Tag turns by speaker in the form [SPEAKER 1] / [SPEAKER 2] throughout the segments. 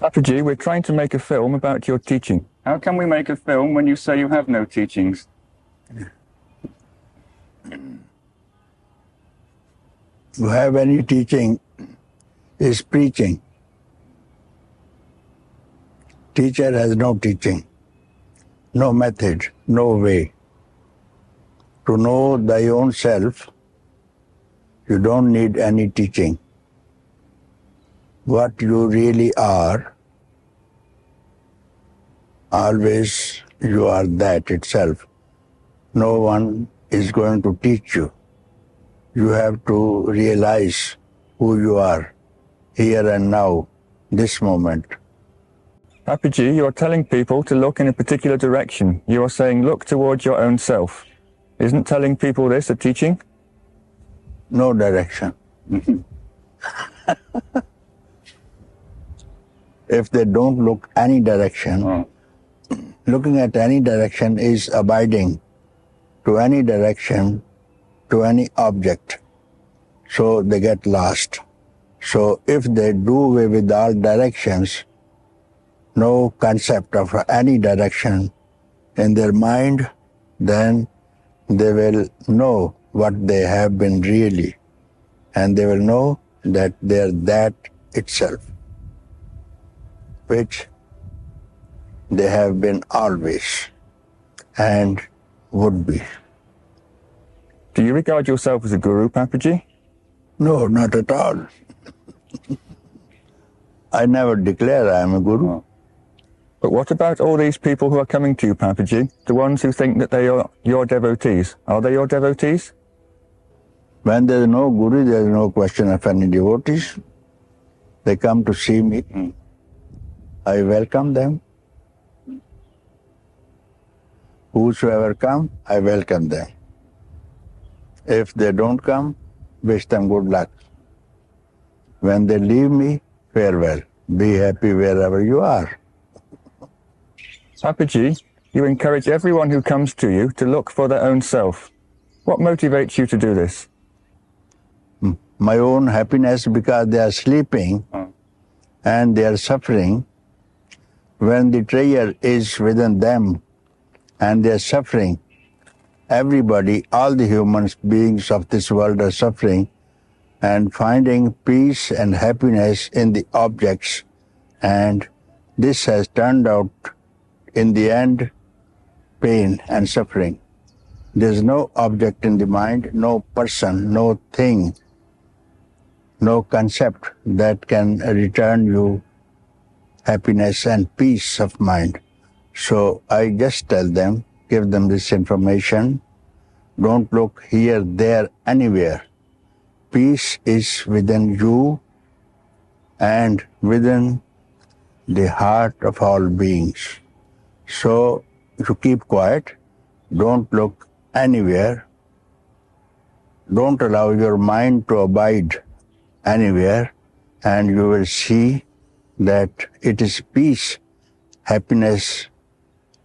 [SPEAKER 1] Pappaji, we're trying to make a film about your teaching. How can we make a film when you say you have no teachings?
[SPEAKER 2] To have any teaching is preaching. Teacher has no teaching, no method, no way. To know thy own self, you don't need any teaching. What you really are, always you are that itself. No one is going to teach you. You have to realize who you are, here and now, this moment.
[SPEAKER 1] Pappaji, you're telling people to look in a particular direction. You are saying, look towards your own self. Isn't telling people this a teaching?
[SPEAKER 2] No direction. If they don't look any direction, looking at any direction is abiding to any direction, to any object. So they get lost. So if they do away with all directions, no concept of any direction in their mind, then they will know what they have been really, and they will know that they are that itself, which they have been always and would be.
[SPEAKER 1] Do you regard yourself as a guru, Pappaji?
[SPEAKER 2] No, not at all. I never declare I am a guru.
[SPEAKER 1] But what about all these people who are coming to you, Pappaji? The ones who think that they are your devotees. Are they your devotees?
[SPEAKER 2] When there is no guru, there is no question of any devotees. They come to see me. I welcome them. Whosoever come, I welcome them. If they don't come, wish them good luck. When they leave me, farewell. Be happy wherever you are.
[SPEAKER 1] Pappaji, you encourage everyone who comes to you to look for their own self. What motivates you to do this?
[SPEAKER 2] My own happiness, because they are sleeping and they are suffering. When the treasure is within them and they are suffering, everybody, all the human beings of this world are suffering and finding peace and happiness in the objects, and this has turned out in the end pain and suffering. There is no object in the mind, no person, no thing, no concept that can return you happiness and peace of mind. So I just tell them, give them this information. Don't look here, there, anywhere. Peace is within you and within the heart of all beings. So you keep quiet, don't look anywhere, don't allow your mind to abide anywhere, and you will see that it is peace, happiness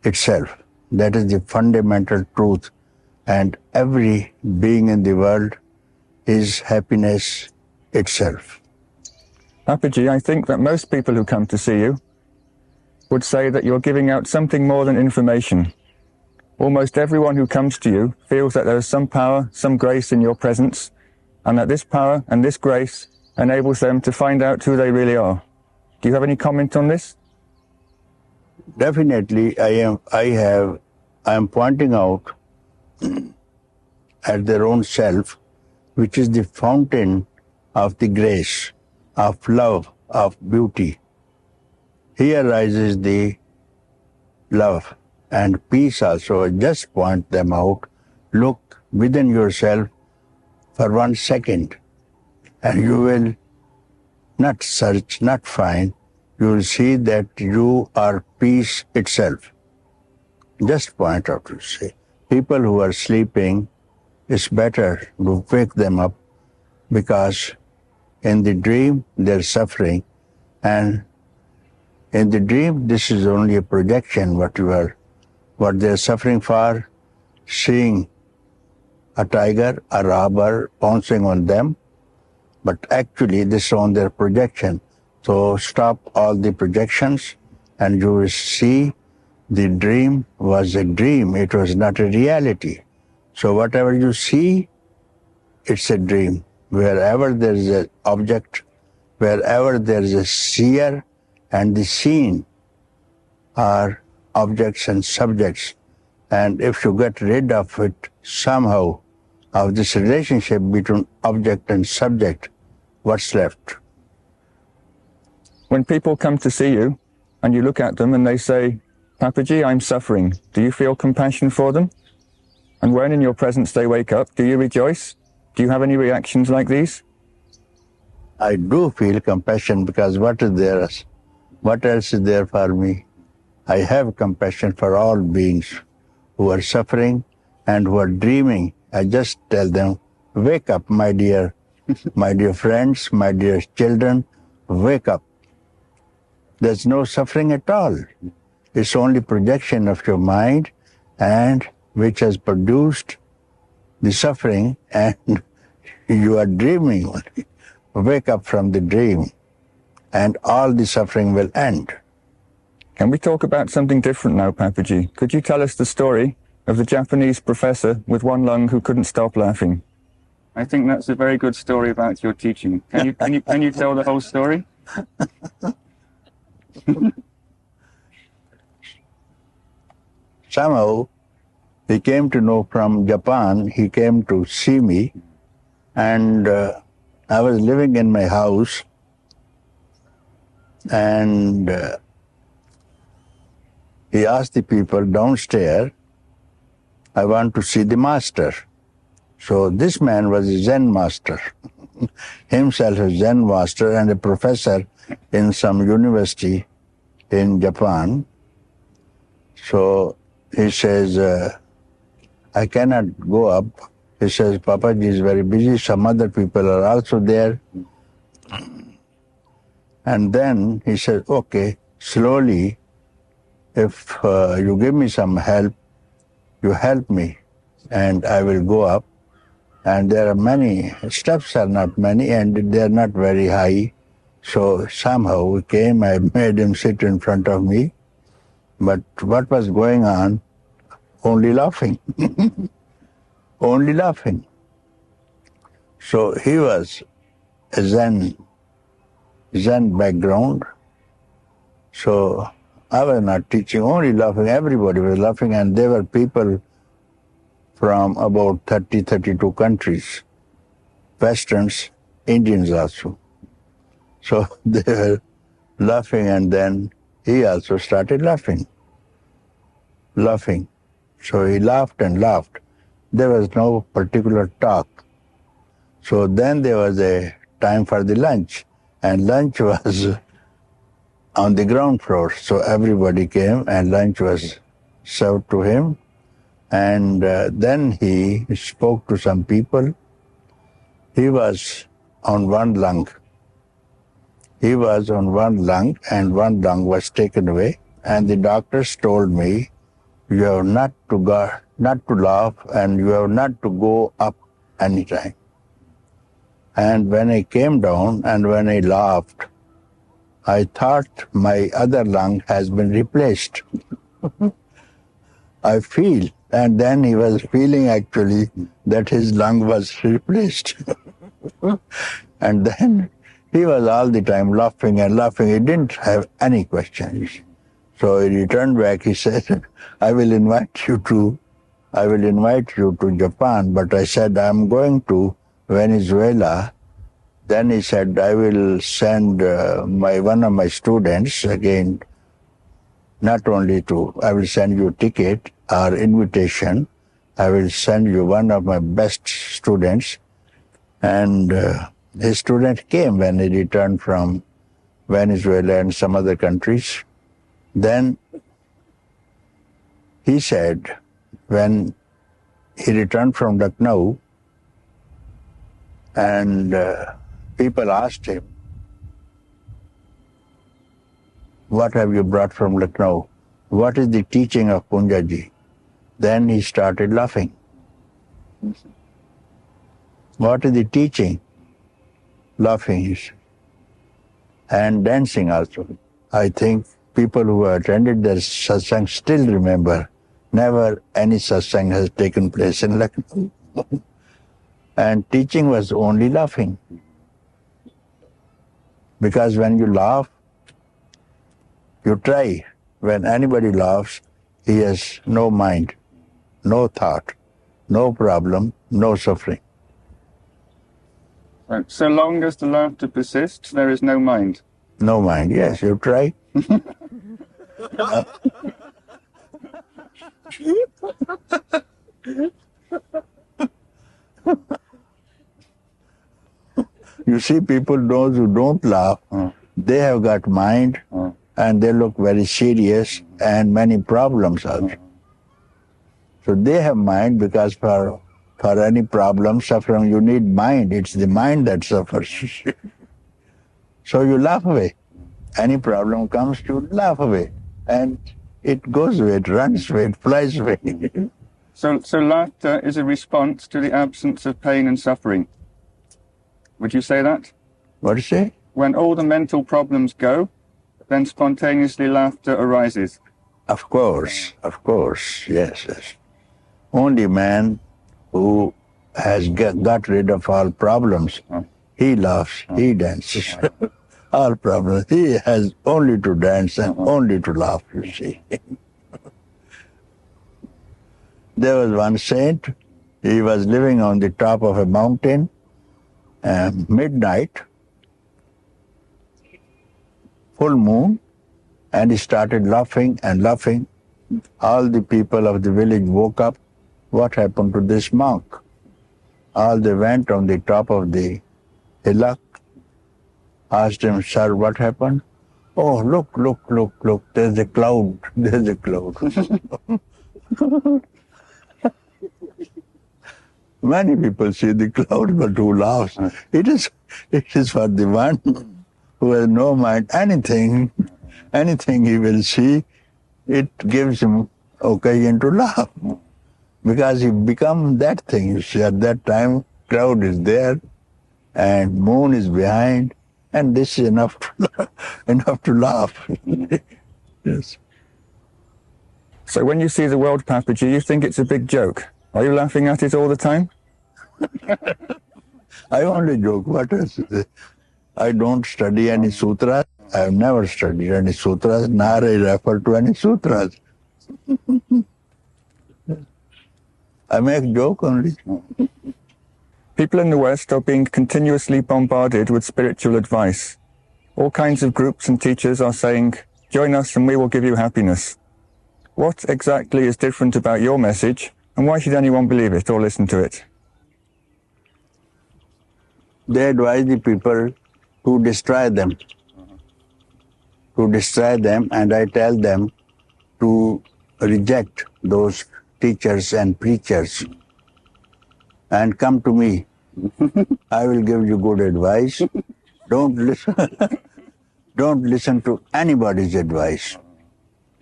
[SPEAKER 2] itself. That is the fundamental truth, and every being in the world is happiness itself.
[SPEAKER 1] Pappaji, I think that most people who come to see you would say that you're giving out something more than information. Almost everyone who comes to you feels that there is some power, some grace in your presence, and that this power and this grace enables them to find out who they really are. Do you have any comment on this?
[SPEAKER 2] Definitely, I am pointing out at their own self, which is the fountain of the grace, of love, of beauty. Here rises the love and peace also. Just point them out. Look within yourself for 1 second, and you will not search, not find. You will see that you are peace itself. Just point out, you see. People who are sleeping, it's better to wake them up, because in the dream they're suffering, and in the dream this is only a projection, what they're suffering for, seeing a tiger, a robber pouncing on them, but actually this is on their projection. So stop all the projections and you will see the dream was a dream. It was not a reality. So whatever you see, it's a dream. Wherever there is an object, wherever there is a seer and the seen are objects and subjects. And if you get rid of it somehow, of this relationship between object and subject, what's left?
[SPEAKER 1] When people come to see you and you look at them and they say, Papaji, I'm suffering, do you feel compassion for them? And when in your presence they wake up, do you rejoice? Do you have any reactions like these?
[SPEAKER 2] I do feel compassion because what is there? What else is there for me? I have compassion for all beings who are suffering and who are dreaming. I just tell them, wake up, my dear friends, my dear children, wake up. There's no suffering at all. It's only projection of your mind and which has produced the suffering, and you are dreaming only. Wake up from the dream and all the suffering will end.
[SPEAKER 1] Can we talk about something different now, Papaji? Could you tell us the story of the Japanese professor with one lung who couldn't stop laughing? I think that's a very good story about your teaching. Can you tell the whole story?
[SPEAKER 2] Somehow, he came to know from Japan, he came to see me, and I was living in my house, and he asked the people downstairs, I want to see the master. So this man was a Zen master, himself a Zen master and a professor in some university in Japan. So he says, I cannot go up. He says, Papaji is very busy, some other people are also there. And then he said, okay, slowly, if you give me some help, you help me, and I will go up. And there are many, steps are not many, and they are not very high. So somehow we came, I made him sit in front of me. But what was going on? Only laughing. Only laughing. So he was a Zen background. So I was not teaching, only laughing. Everybody was laughing, and there were people from about 30, 32 countries, Westerns, Indians also. So they were laughing, and then he also started laughing. So he laughed and laughed. There was no particular talk. So then there was a time for the lunch, and lunch was on the ground floor. So everybody came and lunch was served to him. And then he spoke to some people. He was on one lung. He was on one lung, and one lung was taken away. And the doctors told me, you have not to laugh, and you have not to go up anytime. And when I came down and when I laughed, I thought my other lung has been replaced. I feel, and then he was feeling actually that his lung was replaced. And then he was all the time laughing and laughing. He didn't have any questions. So he returned back, he said, I will invite you to Japan. But I said, I'm going to Venezuela. Then he said, I will send one of my students again, not only I will send you a ticket or invitation. I will send you one of my best students. And his student came when he returned from Venezuela and some other countries. Then he said, when he returned from Lakhnau, and people asked him, what have you brought from Lakhnau? What is the teaching of Punjaji? Then he started laughing. What is the teaching? Laughing. and dancing also. I think people who attended their satsang still remember, never any satsang has taken place in Lakhnau. And teaching was only laughing. Because when you laugh, you try. When anybody laughs, he has no mind, no thought, no problem, no suffering.
[SPEAKER 1] Right. So long as the laughter persists, there is no mind.
[SPEAKER 2] No mind, yes, you try. You see, people, those who don't laugh, they have got mind and they look very serious and many problems also. So they have mind because for any problem, suffering, you need mind. It's the mind that suffers. So you laugh away. Any problem comes, you laugh away. And it goes away, it runs away, it flies away.
[SPEAKER 1] So laughter is a response to the absence of pain and suffering. Would you say that?
[SPEAKER 2] What do you say?
[SPEAKER 1] When all the mental problems go, then spontaneously laughter arises.
[SPEAKER 2] Of course, yes. Only man who has got rid of all problems, he laughs, he dances. All problems, he has only to dance and only to laugh, you see. There was one saint, he was living on the top of a mountain, midnight, full moon, and he started laughing and laughing. All the people of the village woke up. What happened to this monk? All they went on the top of the hillock, asked him, sir, what happened? Oh, look, there's a cloud, there's a cloud. Many people see the cloud, but who laughs? It is for the one who has no mind. Anything he will see, it gives him occasion to laugh. Because he becomes that thing. You see, at that time, cloud is there, and moon is behind, and this is enough to laugh. Yes.
[SPEAKER 1] So when you see the world, Papaji, you think it's a big joke. Are you laughing at it all the time?
[SPEAKER 2] I only joke. What else? I don't study any sutras. I have never studied any sutras, nor I refer to any sutras. I make joke only.
[SPEAKER 1] People in the West are being continuously bombarded with spiritual advice. All kinds of groups and teachers are saying, join us and we will give you happiness. What exactly is different about your message, and why should anyone believe it or listen to it?
[SPEAKER 2] They advise the people to destroy them. And I tell them to reject those teachers and preachers and come to me. I will give you good advice. Don't listen to anybody's advice,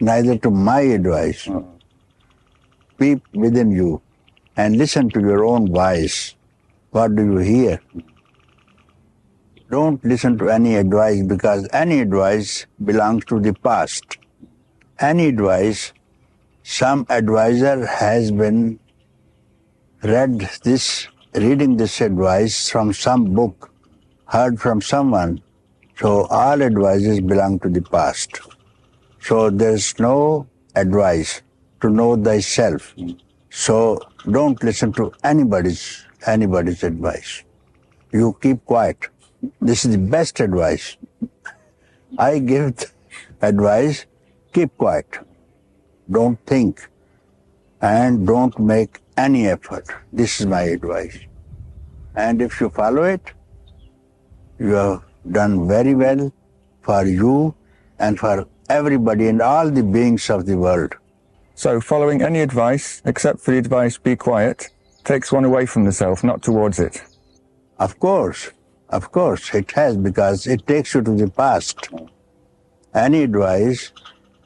[SPEAKER 2] neither to my advice. Peep within you and listen to your own voice. What do you hear? Don't listen to any advice, because any advice belongs to the past. Any advice, some advisor has been reading this advice from some book, heard from someone. So all advices belong to the past. So there's no advice to know thyself. So don't listen to anybody's advice. You keep quiet. This is the best advice. I give advice, keep quiet. Don't think and don't make any effort. This is my advice. And if you follow it, you have done very well for you and for everybody and all the beings of the world.
[SPEAKER 1] So following any advice, except for the advice, be quiet, takes one away from the self, not towards it.
[SPEAKER 2] Of course it has, because it takes you to the past. Any advice,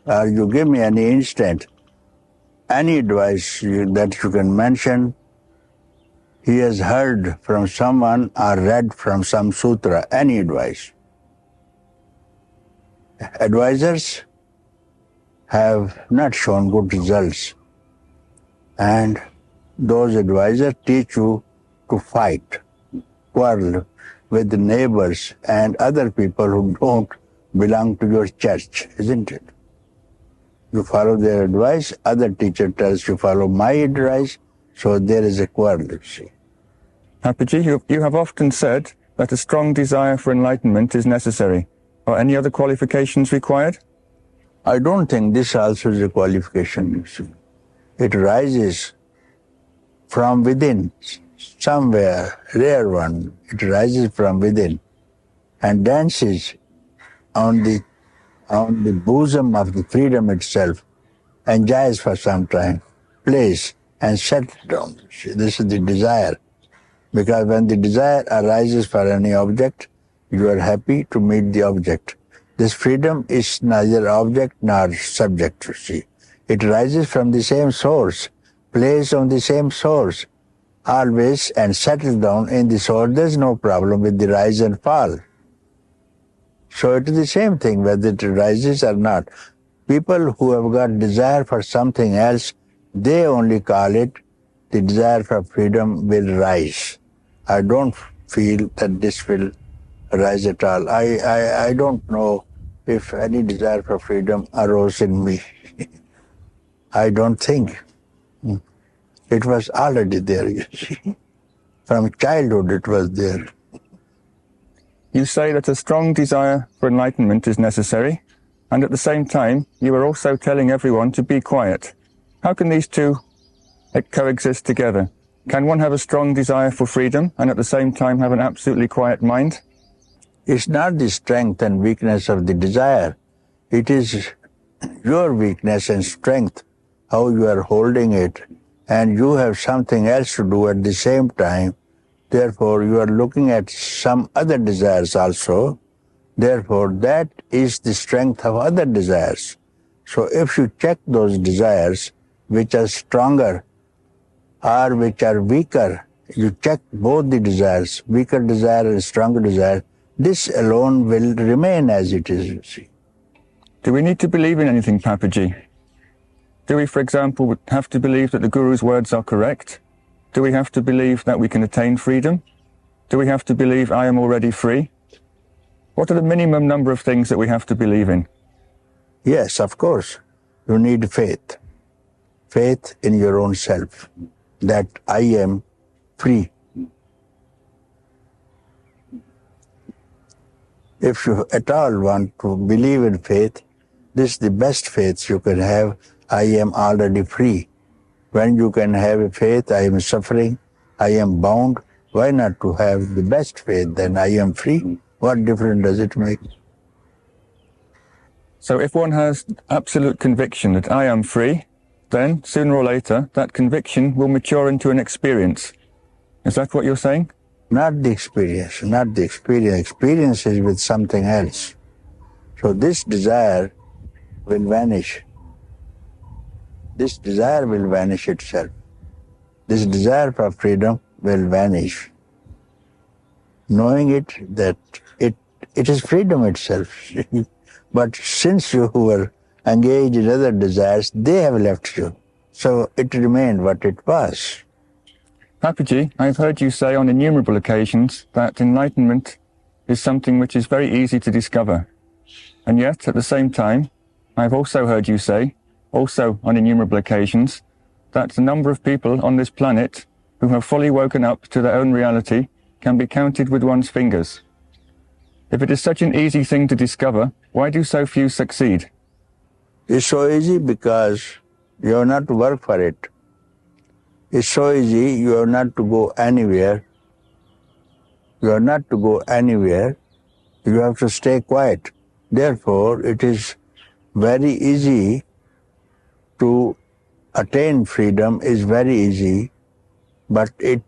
[SPEAKER 2] or you give me any instant, any advice that you can mention, he has heard from someone or read from some sutra, any advice. advisors have not shown good results, and those advisors teach you to fight, quarrel with the neighbors and other people who don't belong to your church, isn't it? You follow their advice, other teacher tells you follow my advice, so there is a quarrel, you see.
[SPEAKER 1] Papaji, you have often said that a strong desire for enlightenment is necessary. Are any other qualifications required?
[SPEAKER 2] I don't think this also is a qualification, you see. It rises from within, somewhere, rare one. It rises from within and dances on the bosom of the freedom itself, enjoys for some time, plays and settles down. See, this is the desire. Because when the desire arises for any object, you are happy to meet the object. This freedom is neither object nor subject, you see. It rises from the same source, plays on the same source, always, and settles down in the source. There's no problem with the rise and fall. So it is the same thing whether it rises or not. People who have got desire for something else, they only call it the desire for freedom will rise. I don't feel that this will rise at all. I don't know if any desire for freedom arose in me. I don't think. It was already there, you see. From childhood it was there.
[SPEAKER 1] You say that a strong desire for enlightenment is necessary, and at the same time, you are also telling everyone to be quiet. How can these two coexist together? Can one have a strong desire for freedom and at the same time have an absolutely quiet mind?
[SPEAKER 2] It's not the strength and weakness of the desire. It is your weakness and strength, how you are holding it, and you have something else to do at the same time. Therefore, you are looking at some other desires also. Therefore, that is the strength of other desires. So if you check those desires, which are stronger or which are weaker, you check both the desires, weaker desire and stronger desire, this alone will remain as it is, you see.
[SPEAKER 1] Do we need to believe in anything, Papaji? Do we, for example, have to believe that the Guru's words are correct? Do we have to believe that we can attain freedom? Do we have to believe I am already free? What are the minimum number of things that we have to believe in?
[SPEAKER 2] Yes, of course. You need faith. Faith in your own self, that I am free. If you at all want to believe in faith, this is the best faith you can have. I am already free. When you can have a faith, I am suffering, I am bound, why not to have the best faith, then I am free? What difference does it make?
[SPEAKER 1] So if one has absolute conviction that I am free, then sooner or later that conviction will mature into an experience. Is that what you're saying?
[SPEAKER 2] Not the experience, not the experience. Experience is with something else. So this desire will vanish. This desire will vanish itself. This desire for freedom will vanish. Knowing it that it is freedom itself. But since you were engaged in other desires, they have left you. So it remained what it was.
[SPEAKER 1] Papaji, I've heard you say on innumerable occasions that enlightenment is something which is very easy to discover. And yet, at the same time, I've also heard you say, also on innumerable occasions, that the number of people on this planet who have fully woken up to their own reality can be counted with one's fingers. If it is such an easy thing to discover, why do so few succeed?
[SPEAKER 2] It's so easy because you have not to work for it. It's so easy, you have not to go anywhere. You have not to go anywhere. You have to stay quiet. Therefore, it is very easy to attain freedom, is very easy, but it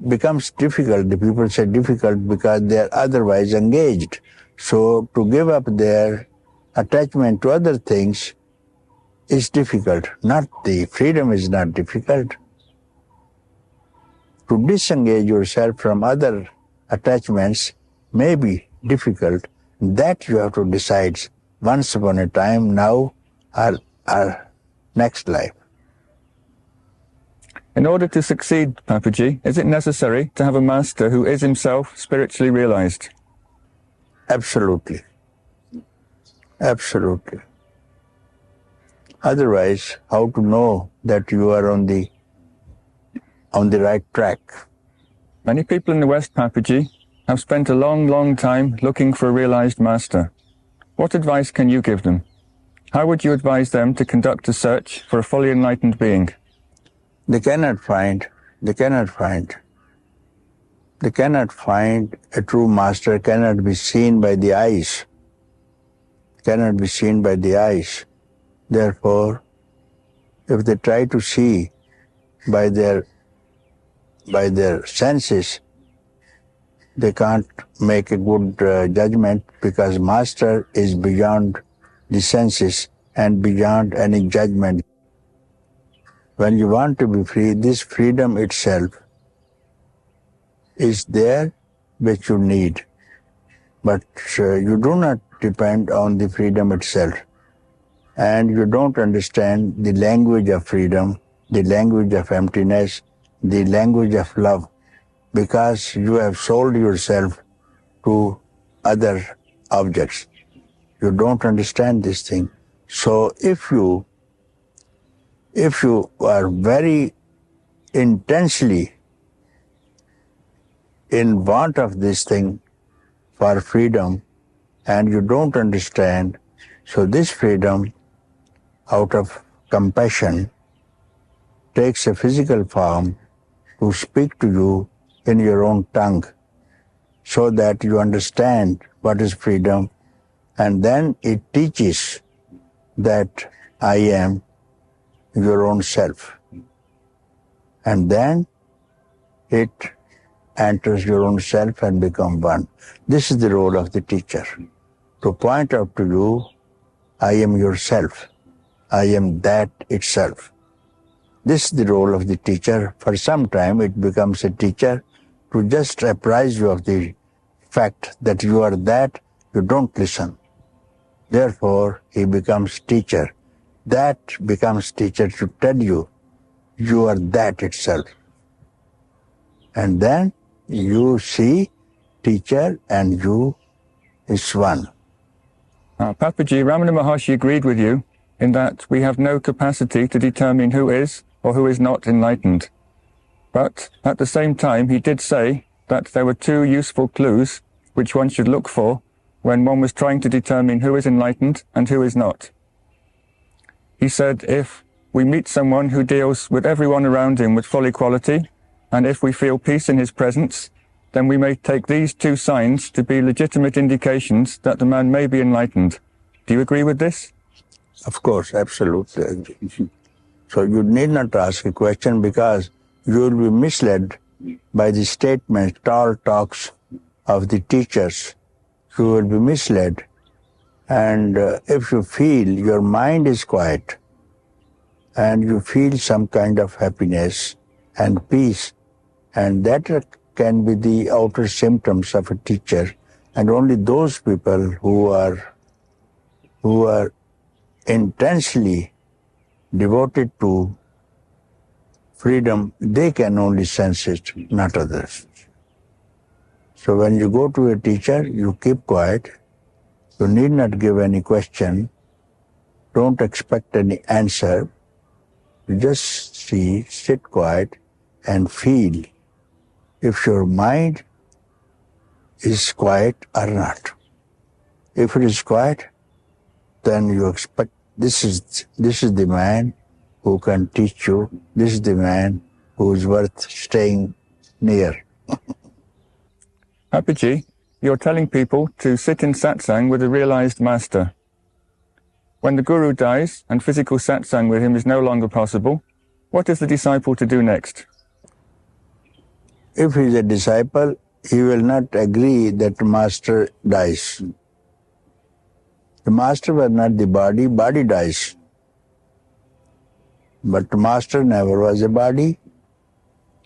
[SPEAKER 2] becomes difficult. The people say difficult because they are otherwise engaged. So to give up their attachment to other things is difficult. Not the freedom is not difficult. To disengage yourself from other attachments may be difficult. That you have to decide. once upon a time, now, or next life.
[SPEAKER 1] In order to succeed, Papaji, is it necessary to have a master who is himself spiritually realized?
[SPEAKER 2] Absolutely. Absolutely. Otherwise, how to know that you are on the right track?
[SPEAKER 1] Many people in the West, Papaji, have spent a long, long time looking for a realized master. What advice can you give them? How would you advise them to conduct a search for a fully enlightened being?
[SPEAKER 2] They cannot find a true master, cannot be seen by the eyes. Therefore, if they try to see by their senses, they can't make a good judgment, because master is beyond the senses and beyond any judgment. When you want to be free, this freedom itself is there which you need. But you do not depend on the freedom itself. And you don't understand the language of freedom, the language of emptiness, the language of love, because you have sold yourself to other objects. You don't understand this thing. So if you are very intensely in want of this thing for freedom, and you don't understand, so this freedom, out of compassion, takes a physical form to speak to you in your own tongue, so that you understand what is freedom, and then it teaches that I am your own self. And then it enters your own self and becomes one. This is the role of the teacher, to point out to you, I am yourself. I am that itself. This is the role of the teacher. For some time it becomes a teacher to just apprise you of the fact that you are that, you don't listen. Therefore, he becomes teacher. That becomes teacher to tell you, you are that itself. And then you see teacher and you is one.
[SPEAKER 1] Papaji, Ramana Maharshi agreed with you in that we have no capacity to determine who is or who is not enlightened. But at the same time, he did say that there were two useful clues which one should look for when one was trying to determine who is enlightened and who is not. He said, if we meet someone who deals with everyone around him with full equality, and if we feel peace in his presence, then we may take these two signs to be legitimate indications that the man may be enlightened. Do you agree with this?
[SPEAKER 2] Of course, absolutely agree. So you need not ask a question, because you will be misled by the statements, tall talks of the teachers. You will be misled. And if you feel your mind is quiet and you feel some kind of happiness and peace, and that can be the outer symptoms of a teacher, and only those people who are intensely devoted to freedom, they can only sense it, not others. So when you go to a teacher, you keep quiet. You need not give any question. Don't expect any answer. You just see, sit quiet and feel if your mind is quiet or not. If it is quiet, then you expect this is the man who can teach you. This is the man who is worth staying near.
[SPEAKER 1] Papaji, you're telling people to sit in satsang with a realized master. When the guru dies and physical satsang with him is no longer possible, what is the disciple to do next?
[SPEAKER 2] If he is a disciple, he will not agree that the master dies. The master was not the body, body dies. But the master never was a body.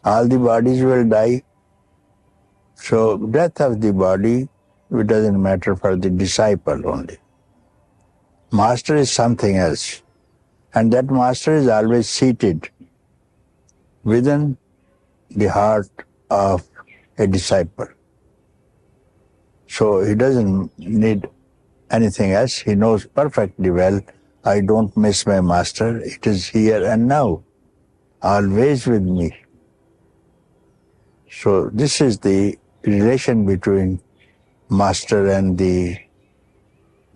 [SPEAKER 2] All the bodies will die. So death of the body, it doesn't matter for the disciple only. master is something else. And that master is always seated within the heart of a disciple. So he doesn't need anything else. He knows perfectly well, I don't miss my master. It is here and now, always with me. So this is the relation between master and the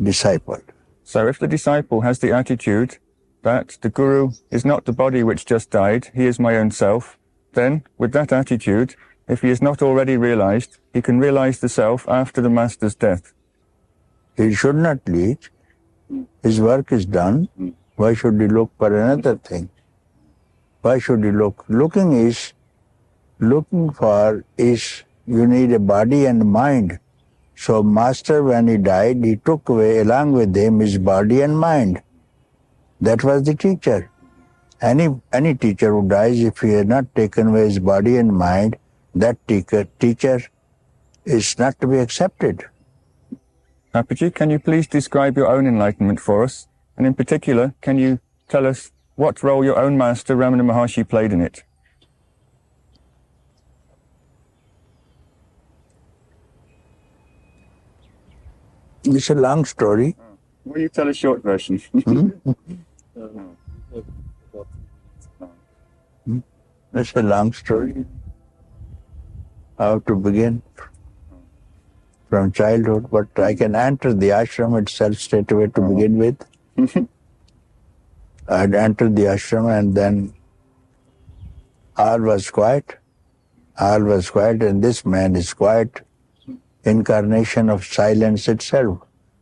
[SPEAKER 2] disciple.
[SPEAKER 1] So if the disciple has the attitude that the Guru is not the body which just died, he is my own self, then with that attitude, if he is not already realized, he can realize the self after the master's death.
[SPEAKER 2] He should not lead. His work is done. Why should he look for another thing? Why should he look? Looking for is, you need a body and mind. So master, when he died, he took away along with him his body and mind. That was the teacher. Any teacher who dies, if he has not taken away his body and mind, that teacher is not to be accepted.
[SPEAKER 1] Papaji, can you please describe your own enlightenment for us? And in particular, can you tell us what role your own master, Ramana Maharshi, played in it?
[SPEAKER 2] It's a long story.
[SPEAKER 1] Will you tell a short version?
[SPEAKER 2] It's a long story. How to begin? From childhood, but I can enter the ashram itself straight away to begin with. I'd entered the ashram and then all was quiet. All was quiet, and this man is quiet, incarnation of silence itself,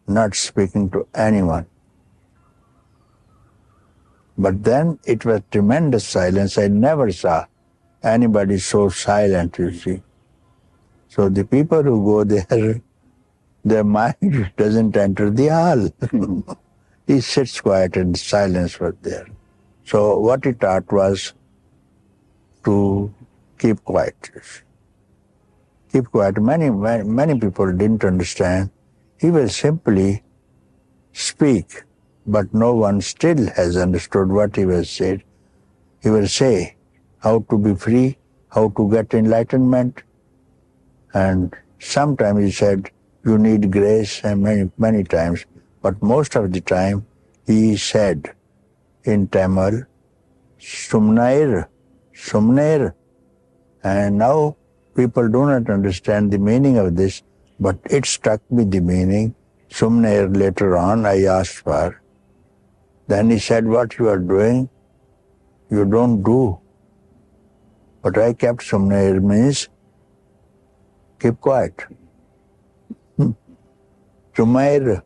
[SPEAKER 2] not speaking to anyone. But then it was tremendous silence. I never saw anybody so silent, you see. So the people who go there, their mind doesn't enter the hall. He sits quiet and silence was there. So what he taught was to keep quiet. Keep quiet. Many people didn't understand. He will simply speak, but no one still has understood what he will say. He will say how to be free, how to get enlightenment. And sometimes he said, you need grace, and many times. But most of the time, he said in Tamil, Sumnair, Sumnair. And now people do not understand the meaning of this, but it struck me the meaning. Sumnair later on I asked for. Then he said, what you are doing, you don't do. But I kept Sumnair means keep quiet. Sumair.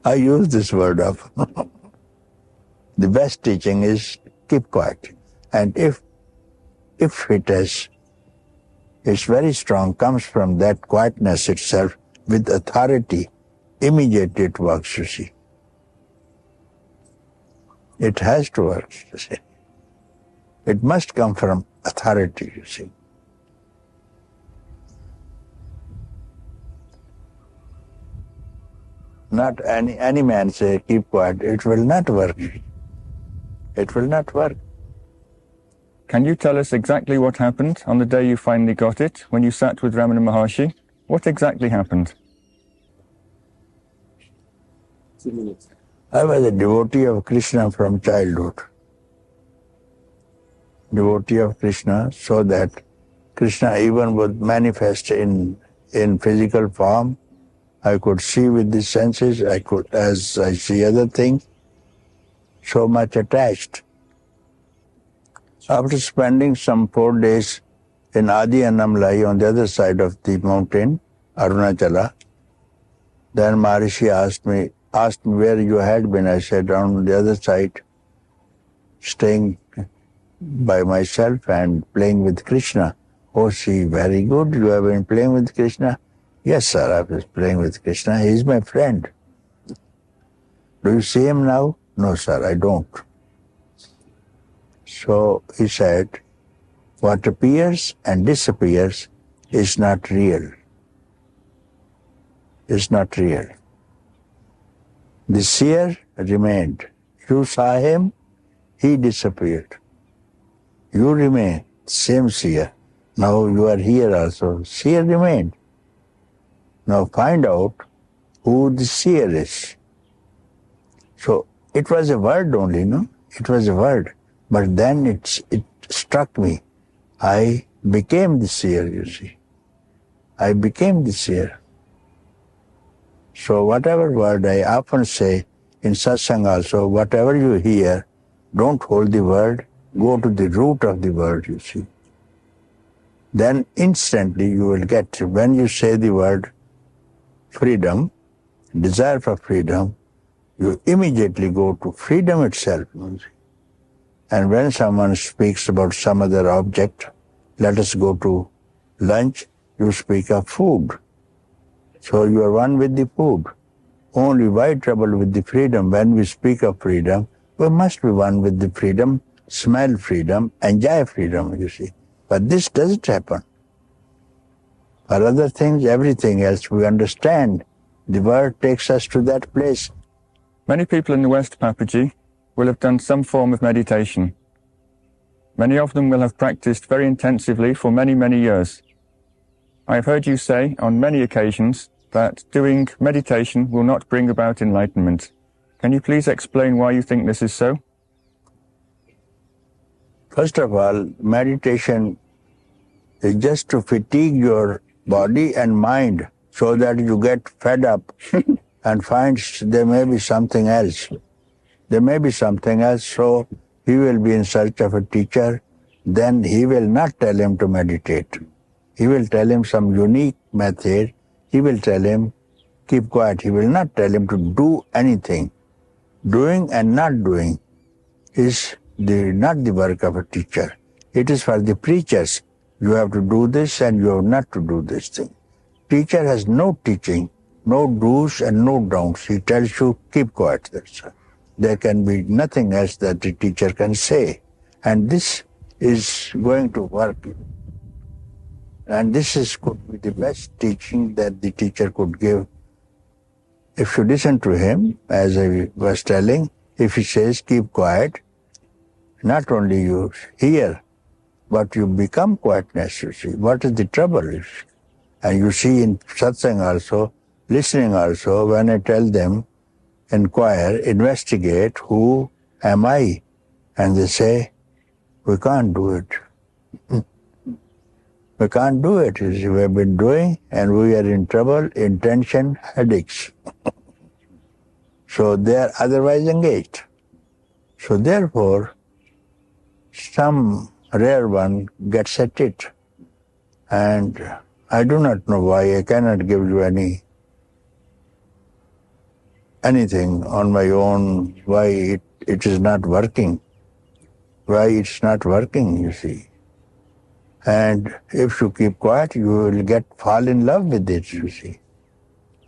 [SPEAKER 2] I use this word of. The best teaching is keep quiet. And if it's very strong, comes from that quietness itself with authority, immediately it works, you see. It has to work, you see. It must come from authority, you see. Not any man say, keep quiet. It will not work. It will not work.
[SPEAKER 1] Can you tell us exactly what happened on the day you finally got it, when you sat with Ramana Maharshi? What exactly happened?
[SPEAKER 2] I was a devotee of Krishna from childhood. Devotee of Krishna, so that Krishna even would manifest in physical form. I could see with the senses, I could, as I see other things, so much attached. After spending some 4 days in Adi Annamlai on the other side of the mountain, Arunachala, then Maharishi asked me where you had been. I said, on the other side, staying by myself and playing with Krishna. Oh, see, very good, you have been playing with Krishna? Yes, sir, I was playing with Krishna. He is my friend. Do you see him now? No, sir, I don't. So he said, what appears and disappears is not real. Is not real. The seer remained. You saw him, he disappeared. You remain, same seer. Now you are here also. Seer remained. Now find out who the seer is. So it was a word only, no? It was a word. But then it struck me. I became the seer, you see. I became the seer. So whatever word I often say in satsang also, whatever you hear, don't hold the word, go to the root of the word, you see. Then instantly you will get, when you say the word freedom, desire for freedom, you immediately go to freedom itself. And when someone speaks about some other object, let us go to lunch, you speak of food. So you are one with the food. Only why trouble with the freedom? When we speak of freedom, we must be one with the freedom, smell freedom, enjoy freedom, you see. But this doesn't happen. For other things, everything else, we understand. The word takes us to that place.
[SPEAKER 1] Many people in the West, Papaji, will have done some form of meditation. Many of them will have practiced very intensively for many, many years. I have heard you say on many occasions that doing meditation will not bring about enlightenment. Can you please explain why you think this is so?
[SPEAKER 2] First of all, meditation is just to fatigue your body and mind so that you get fed up and find there may be something else. There may be something else, so he will be in search of a teacher. Then he will not tell him to meditate. He will tell him some unique method. He will tell him, keep quiet. He will not tell him to do anything. Doing and not doing is not the work of a teacher. It is for the preachers. You have to do this and you have not to do this thing. Teacher has no teaching, no do's and no don'ts. He tells you, keep quiet. That's all. There can be nothing else that the teacher can say. And this is going to work. And this could be the best teaching that the teacher could give. If you listen to him, as I was telling, if he says, keep quiet, not only you hear, but you become quietness, you see. What is the trouble? And you see in satsang also, listening also, when I tell them, inquire, investigate, who am I? And they say, we can't do it. We can't do it. We have been doing and we are in trouble, in tension, headaches. So they are otherwise engaged. So therefore, some rare one gets at it. And I do not know why. I cannot give you anything on my own, why it is not working. Why it's not working, you see. And if you keep quiet, you will fall in love with it, you see.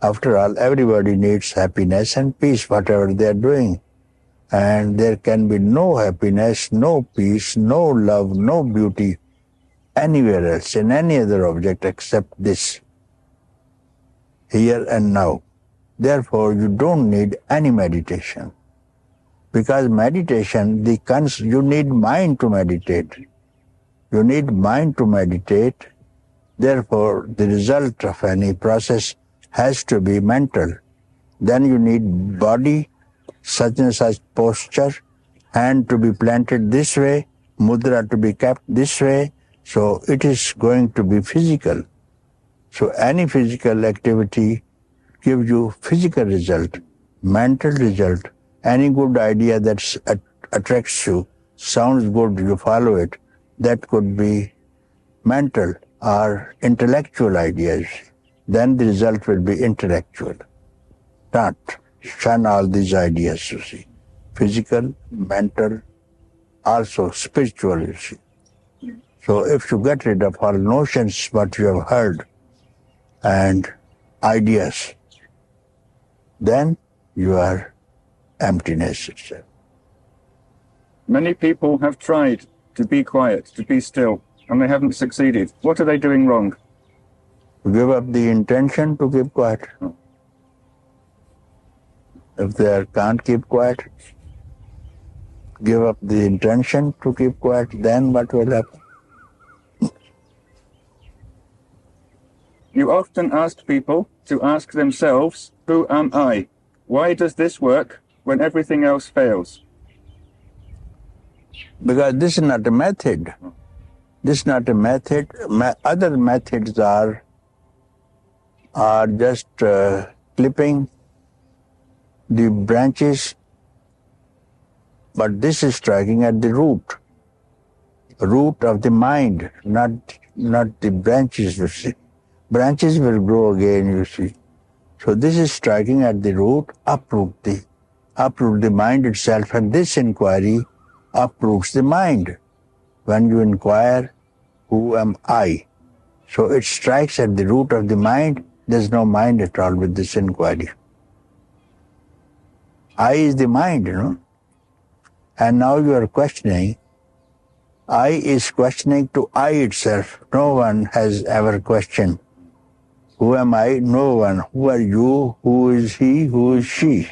[SPEAKER 2] After all, everybody needs happiness and peace, whatever they are doing. And there can be no happiness, no peace, no love, no beauty anywhere else, in any other object except this, here and now. Therefore, you don't need any meditation. Because meditation, you need mind to meditate. You need mind to meditate. Therefore, the result of any process has to be mental. Then you need body, such and such posture, hand to be planted this way, mudra to be kept this way. So it is going to be physical. So any physical activity gives you physical result, mental result. Any good idea that attracts you, sounds good, you follow it. That could be mental or intellectual ideas. Then the result will be intellectual. Not shun all these ideas, you see. Physical, mental, also spiritual, you see. So if you get rid of all notions, what you have heard, and ideas, then you are emptiness itself.
[SPEAKER 1] Many people have tried to be quiet, to be still, and they haven't succeeded. What are they doing wrong?
[SPEAKER 2] Give up the intention to keep quiet. If they can't keep quiet, give up the intention to keep quiet, then what will happen?
[SPEAKER 1] You often ask people to ask themselves, who am I? Why does this work when everything else fails?
[SPEAKER 2] Because this is not a method. This is not a method. Other methods are just clipping the branches, but this is striking at the root of the mind, not the branches, you see. Branches will grow again, you see. So this is striking at the root, uproot the mind itself, and this inquiry uproots the mind. When you inquire, who am I? So it strikes at the root of the mind. There's no mind at all with this inquiry. I is the mind, you know. And now you are questioning. I is questioning to I itself. No one has ever questioned. Who am I? No one. Who are you? Who is he? Who is she?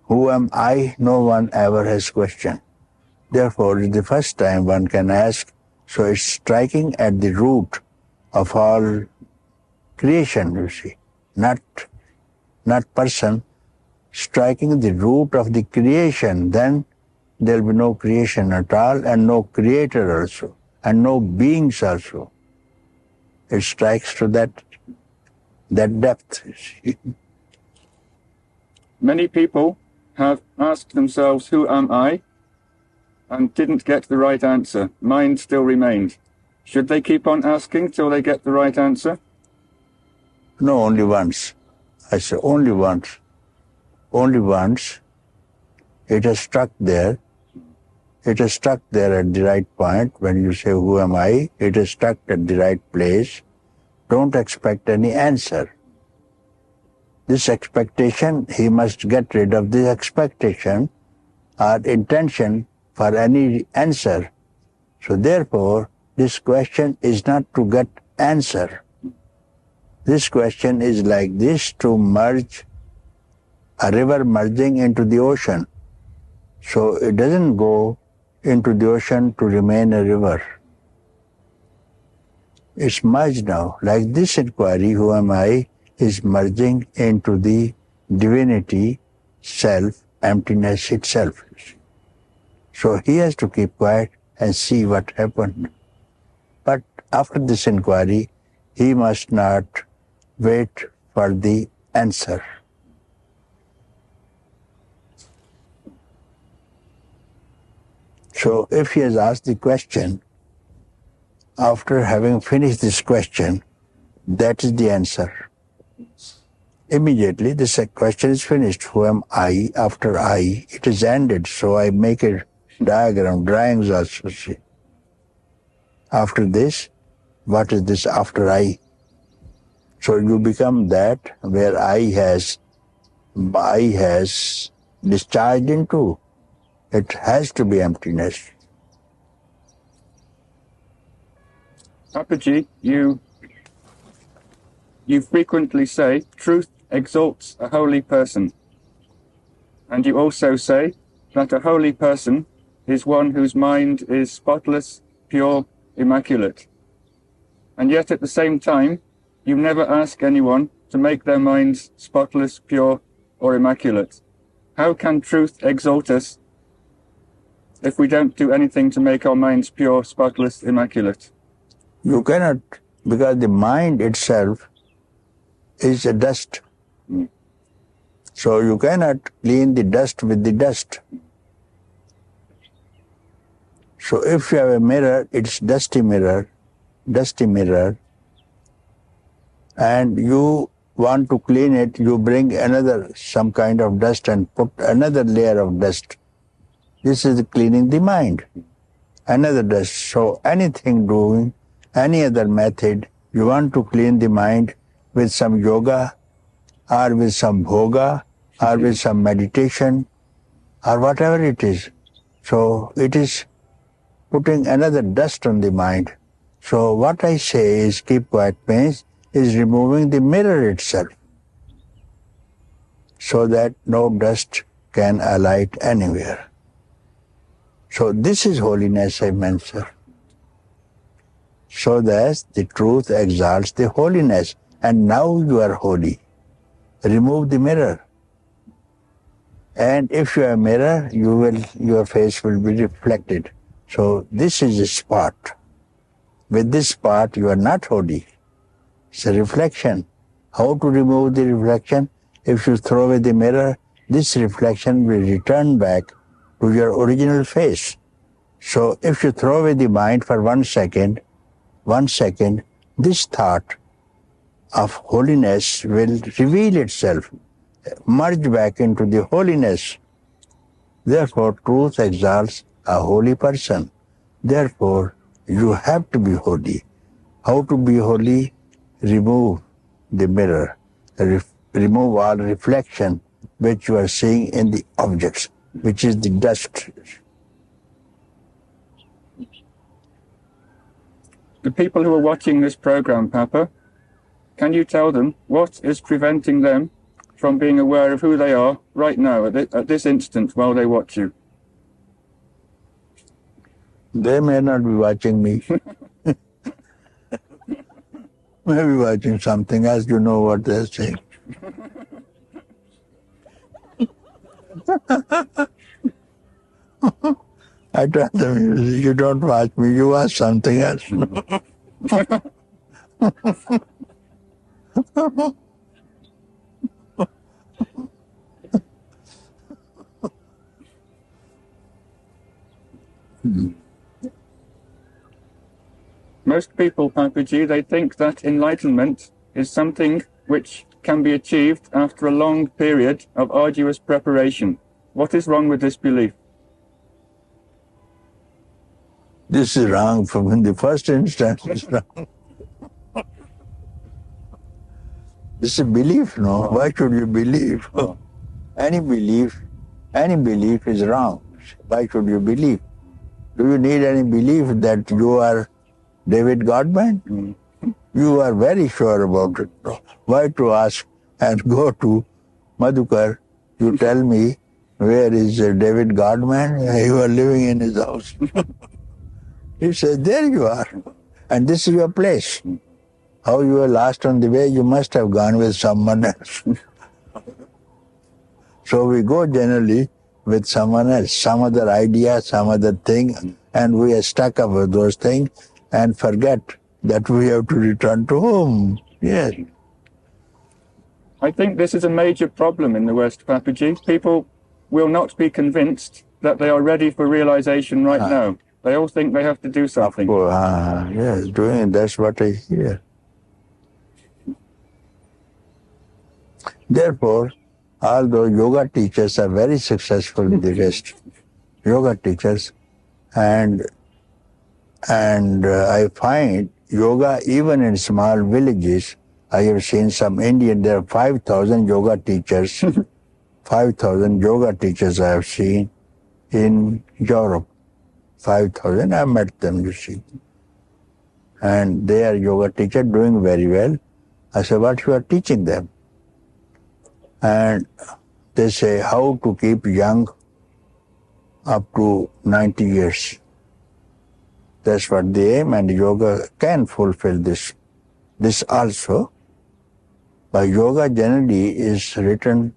[SPEAKER 2] Who am I? No one ever has questioned. Therefore, it's the first time one can ask. So it's striking at the root of all creation, you see. Not person, striking the root of the creation. Then there will be no creation at all, and no creator also, and no beings also. It strikes to that depth, you see.
[SPEAKER 1] Many people have asked themselves, who am I? And didn't get the right answer. Mind still remained. Should they keep on asking till they get the right answer?
[SPEAKER 2] No, only once. I say only once. Only once. It has struck there. It is stuck there at the right point. When you say, who am I? It is stuck at the right place. Don't expect any answer. This expectation, he must get rid of this expectation or intention for any answer. So therefore, this question is not to get answer. This question is like this, to merge a river merging into the ocean. So it doesn't go into the ocean to remain a river. It's merged now. Like this inquiry, who am I, is merging into the divinity, self, emptiness itself. So he has to keep quiet and see what happened. But after this inquiry, he must not wait for the answer. So if he has asked the question, after having finished this question, that is the answer. Immediately this question is finished. Who am I? After I, it is ended. So I make a diagram, drawings also, see. After this, what is this after I? So you become that where I has discharged into. It has to be emptiness.
[SPEAKER 1] Papaджи, you frequently say truth exalts a holy person. And you also say that a holy person is one whose mind is spotless, pure, immaculate. And yet at the same time, you never ask anyone to make their minds spotless, pure, or immaculate. How can truth exalt us if we don't do anything to make our minds pure, spotless, immaculate?
[SPEAKER 2] You cannot, because the mind itself is a dust. So you cannot clean the dust with the dust. So if you have a mirror, it's dusty mirror, and you want to clean it, you bring some kind of dust and put another layer of dust. This is cleaning the mind, another dust. So anything doing, any other method, you want to clean the mind with some yoga, or with some bhoga, or with some meditation, or whatever it is. So it is putting another dust on the mind. So what I say is keep quiet means is removing the mirror itself. so that no dust can alight anywhere. So this is holiness, I mentioned. So that the truth exalts the holiness. And now you are holy. Remove the mirror. And if you are a mirror, your face will be reflected. So this is a spot. With this spot, you are not holy. It's a reflection. How to remove the reflection? If you throw away the mirror, this reflection will return back to your original face. So if you throw away the mind for 1 second, this thought of holiness will reveal itself, merge back into the holiness. Therefore, truth exalts a holy person. Therefore, you have to be holy. How to be holy? Remove the mirror. Remove all reflection which you are seeing in the objects, which is the dust.
[SPEAKER 1] The people who are watching this program, Papa, can you tell them what is preventing them from being aware of who they are right now, at this instant, while they watch you?
[SPEAKER 2] They may not be watching me. May be watching something else, you know what they're saying. I tell them, you don't watch me, you watch something else.
[SPEAKER 1] Most people, Papaji, they think that enlightenment is something which can be achieved after a long period of arduous preparation. What is wrong with this belief?
[SPEAKER 2] This is wrong from the first instance. It's wrong. This is belief, no? Why should you believe? Any belief is wrong. Why should you believe? Do you need any belief that you are David Godman? You are very sure about it. Why to ask and go to Madhukar, you tell me, where is David Godman? You are living in his house. He says, there you are. And this is your place. How you were lost on the way, you must have gone with someone else. So we go generally with someone else, some other idea, some other thing, and we are stuck up with those things and forget that we have to return to home. Yes.
[SPEAKER 1] I think this is a major problem in the West, Papaji. People will not be convinced that they are ready for realization right now. They all think they have to do something.
[SPEAKER 2] Yes, that's what I hear. Therefore, although yoga teachers are very successful in the West, yoga teachers, and I find yoga even in small villages. I have seen some Indian, there are 5,000 yoga teachers. 5,000 yoga teachers I have seen in Europe. 5,000, I met them, you see. And they are yoga teachers doing very well. I said, what you are teaching them? And they say how to keep young up to 90 years. That's what they aim, and yoga can fulfill this. This also. But yoga generally is written,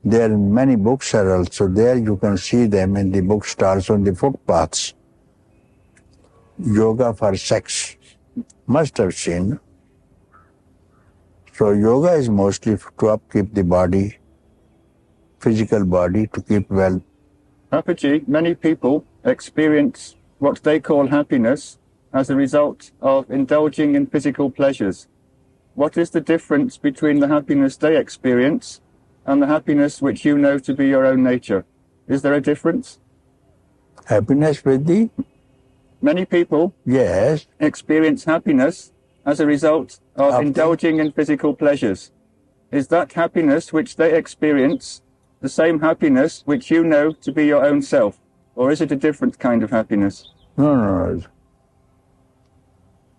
[SPEAKER 2] there are many books are also there, you can see them in the bookstalls on the footpaths. Yoga for sex, must have seen. So yoga is mostly to upkeep the body, physical body, to keep well.
[SPEAKER 1] Papaji, many people experience what they call happiness as a result of indulging in physical pleasures. What is the difference between the happiness they experience and the happiness which you know to be your own nature? Is there a difference?
[SPEAKER 2] Happiness with the?
[SPEAKER 1] Many people experience happiness as a result of indulging in physical pleasures. Is that happiness which they experience the same happiness which you know to be your own self? Or is it a different kind of happiness?
[SPEAKER 2] No.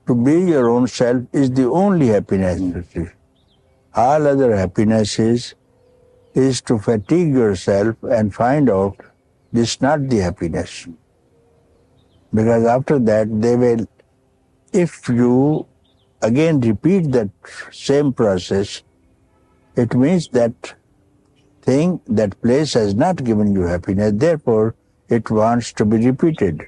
[SPEAKER 2] To be your own self is the only happiness. All other happiness is is to fatigue yourself and find out this is not the happiness. Because after that they will, if you again repeat that same process, it means that thing, that place has not given you happiness, therefore it wants to be repeated.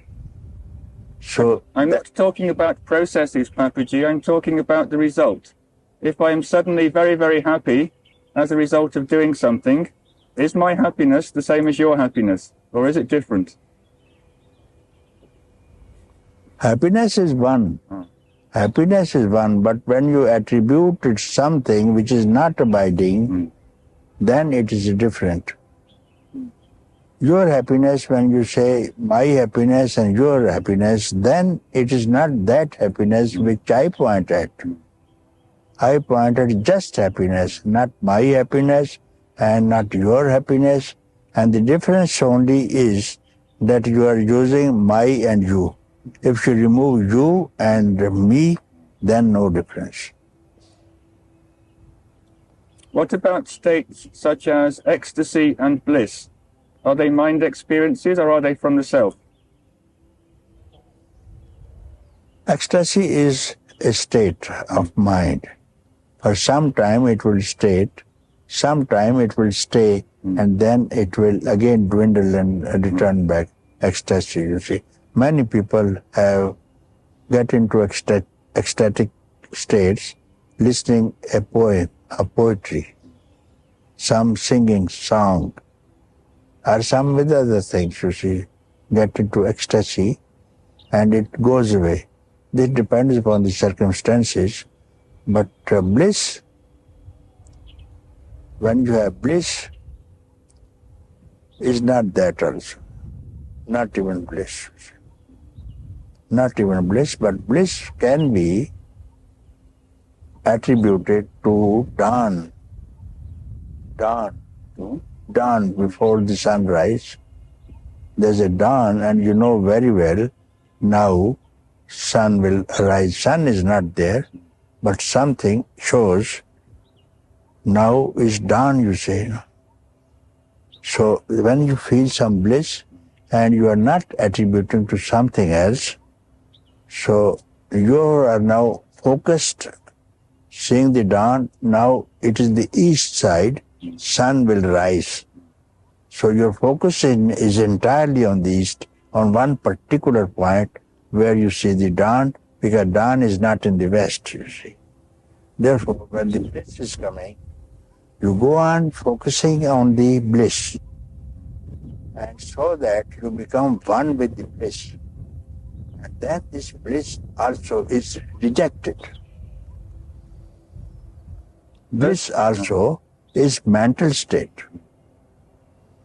[SPEAKER 2] So
[SPEAKER 1] I'm not talking about processes, Pappaji, I'm talking about the result. If I am suddenly very, very happy as a result of doing something, is my happiness the same as your happiness, or is it different?
[SPEAKER 2] Happiness is one. Happiness is one, but when you attribute it something which is not abiding, then it is different. Your happiness, when you say my happiness and your happiness, then it is not that happiness which I point at. I point at just happiness, not my happiness and not your happiness. And the difference only is that you are using my and you. If you remove you and me, then no difference.
[SPEAKER 1] What about states such as ecstasy and bliss? Are they mind experiences or are they from the self?
[SPEAKER 2] Ecstasy is a state of mind. For some time it will state, sometime it will stay, and then it will again dwindle and return back. Ecstasy, you see. Many people get into ecstatic states listening a poem, a poetry, some singing song, or some with other things, you see, get into ecstasy and it goes away. This depends upon the circumstances, but bliss, when you have bliss, is not that also. Not even bliss. Not even bliss, but bliss can be attributed to dawn. Dawn before the sunrise. There's a dawn and you know very well now sun will arise. Sun is not there, but something shows now is dawn, you say. So when you feel some bliss and you are not attributing to something else, so you are now focused, seeing the dawn. Now it is the east side, sun will rise. So your focus is entirely on the east, on one particular point where you see the dawn, because dawn is not in the west, you see. Therefore, when the bliss is coming, you go on focusing on the bliss, and so that you become one with the bliss. And then this bliss also is rejected. Bliss also is mental state.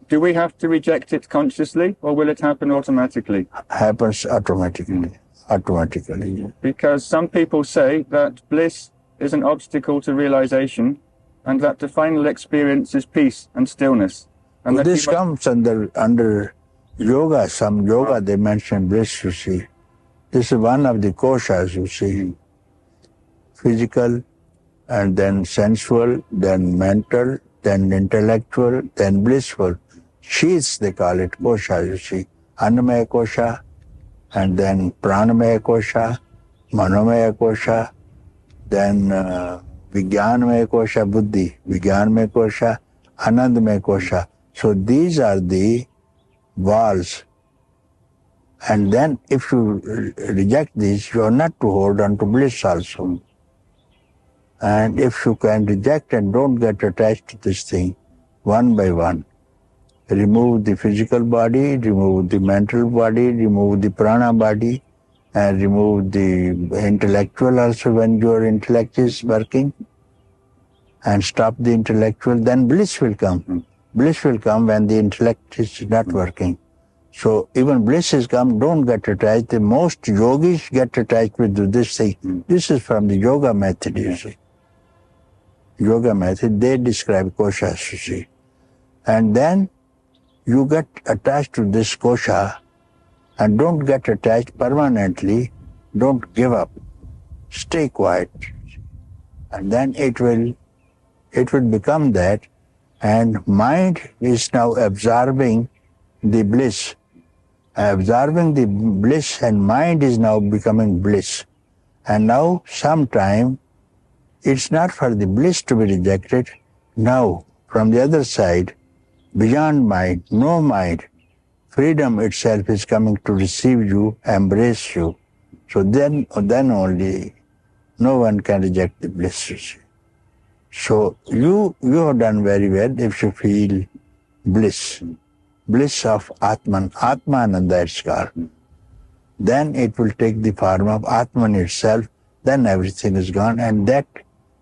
[SPEAKER 1] Do we have to reject it consciously, or will it happen automatically?
[SPEAKER 2] Happens automatically. Automatically.
[SPEAKER 1] Because some people say that bliss is an obstacle to realization, and that the final experience is peace and stillness. And
[SPEAKER 2] that this comes under yoga. Some yoga they mention bliss, you see. This is one of the koshas, you see. Physical, and then sensual, then mental, then intellectual, then blissful. Sheaths, they call it, kosha, you see. Annamaya kosha, and then pranamaya kosha, manomaya kosha, then vijnanamaya kosha, buddhi, vijnanamaya kosha, anandamaya kosha. So these are the walls. And then if you reject these, you are not to hold on to bliss also. And if you can reject and don't get attached to this thing, one by one, remove the physical body, remove the mental body, remove the prana body, and remove the intellectual also when your intellect is working, and stop the intellectual, then bliss will come. Bliss will come when the intellect is not working. So even bliss is come, don't get attached. The most yogis get attached with this thing. This is from the yoga method, you see. Yoga method, they describe koshas, you see. And then you get attached to this kosha and don't get attached permanently. Don't give up. Stay quiet. And then it will become that, and mind is now absorbing the bliss. Absorbing the bliss, and mind is now becoming bliss. And now sometime it's not for the bliss to be rejected. Now from the other side, beyond mind, no mind, freedom itself is coming to receive you, embrace you. So then only no one can reject the bliss. So you have done very well if you feel bliss. Bliss of Atman, Atmananda it's called. Then it will take the form of Atman itself, then everything is gone, and that,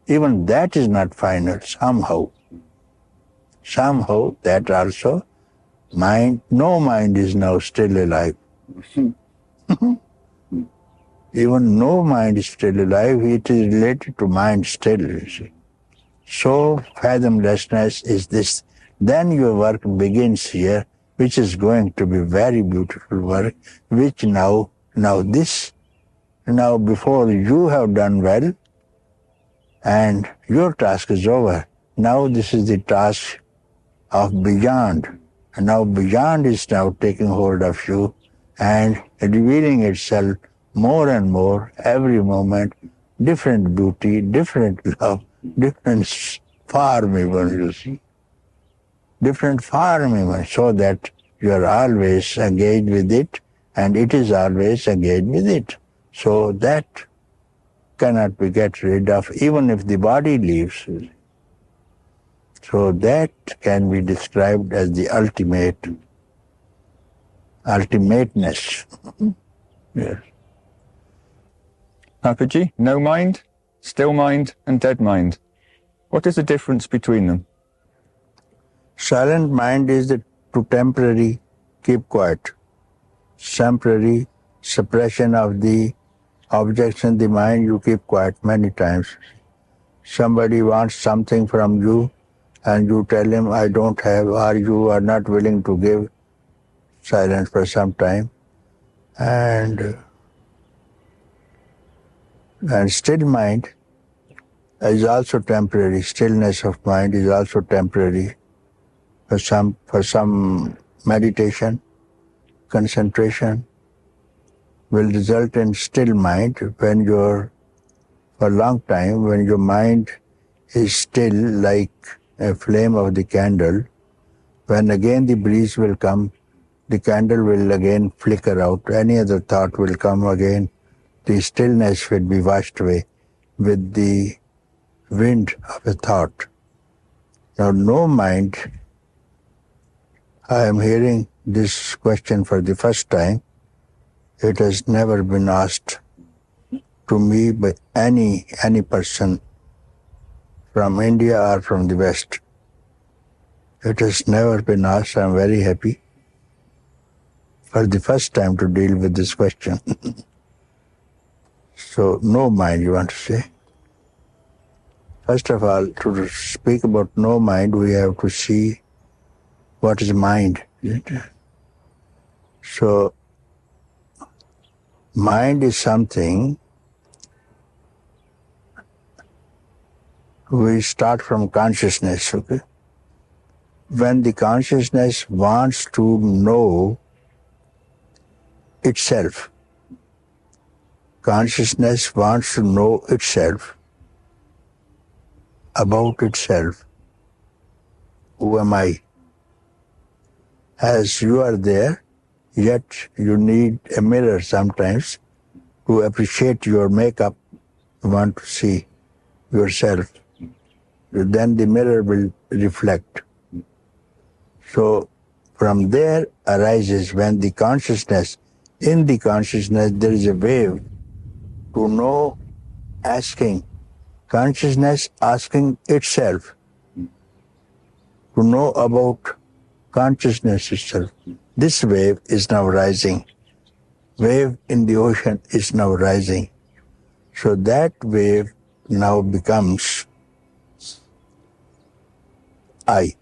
[SPEAKER 2] even that is not final somehow. Somehow that also, mind, no mind is now still alive. Even no mind is still alive, it is related to mind still, you see. So fathomlessness is this. Then your work begins here, which is going to be very beautiful work, which now before you have done well, and your task is over. Now this is the task of beyond. And now beyond is now taking hold of you and revealing itself more and more every moment, different beauty, different love, different form even, you see. Different form even, so that you are always engaged with it and it is always engaged with it. So that cannot be get rid of even if the body leaves. So that can be described as the ultimateness. Yes.
[SPEAKER 1] Papaji, no mind, still mind, and dead mind. What is the difference between them?
[SPEAKER 2] Silent mind is the to temporary keep quiet, temporary suppression of the objects in the mind, you keep quiet many times. Somebody wants something from you and you tell him, I don't have, or you are not willing to give, silence for some time. And still mind is also temporary. Stillness of mind is also temporary. For some meditation, concentration will result in still mind when for a long time, when your mind is still like a flame of the candle. When again the breeze will come, the candle will again flicker out. Any other thought will come again. The stillness will be washed away with the wind of a thought. Now, no mind. I am hearing this question for the first time. It has never been asked to me by any person from India or from the West. It has never been asked. I am very happy for the first time to deal with this question. So, no mind, you want to say? First of all, to speak about no mind, we have to see what is mind. So, mind is something, we start from consciousness, okay? When the consciousness wants to know itself, consciousness wants to know itself, about itself. Who am I? As you are there, yet you need a mirror sometimes to appreciate your makeup. You want to see yourself. Then the mirror will reflect. So from there arises when the consciousness, in the consciousness there is a wave to know, asking, consciousness asking itself to know about consciousness itself. This wave is now rising. Wave in the ocean is now rising. So that wave now becomes I.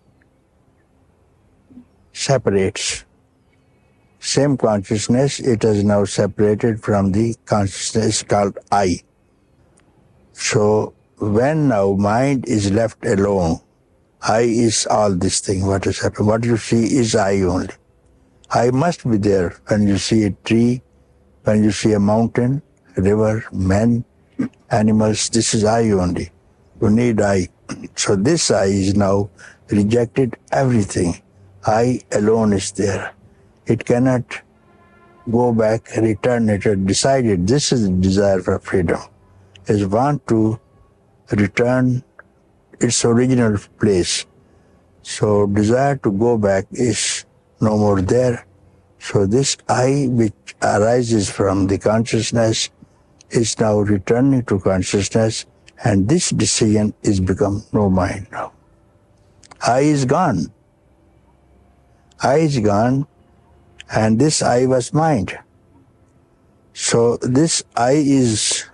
[SPEAKER 2] Separates. Same consciousness, it is now separated from the consciousness called I. So when now mind is left alone, I is all this thing, what has happened. What you see is I only. I must be there when you see a tree, when you see a mountain, river, men, animals. This is I only. You need I. So this I is now rejected everything. I alone is there. It cannot go back, return it, or decide it. This is the desire for freedom. Is want to return its original place. So desire to go back is no more there. So this I which arises from the consciousness is now returning to consciousness, and this decision is become no mind now. I is gone. I is gone, and this I was mind. So this I is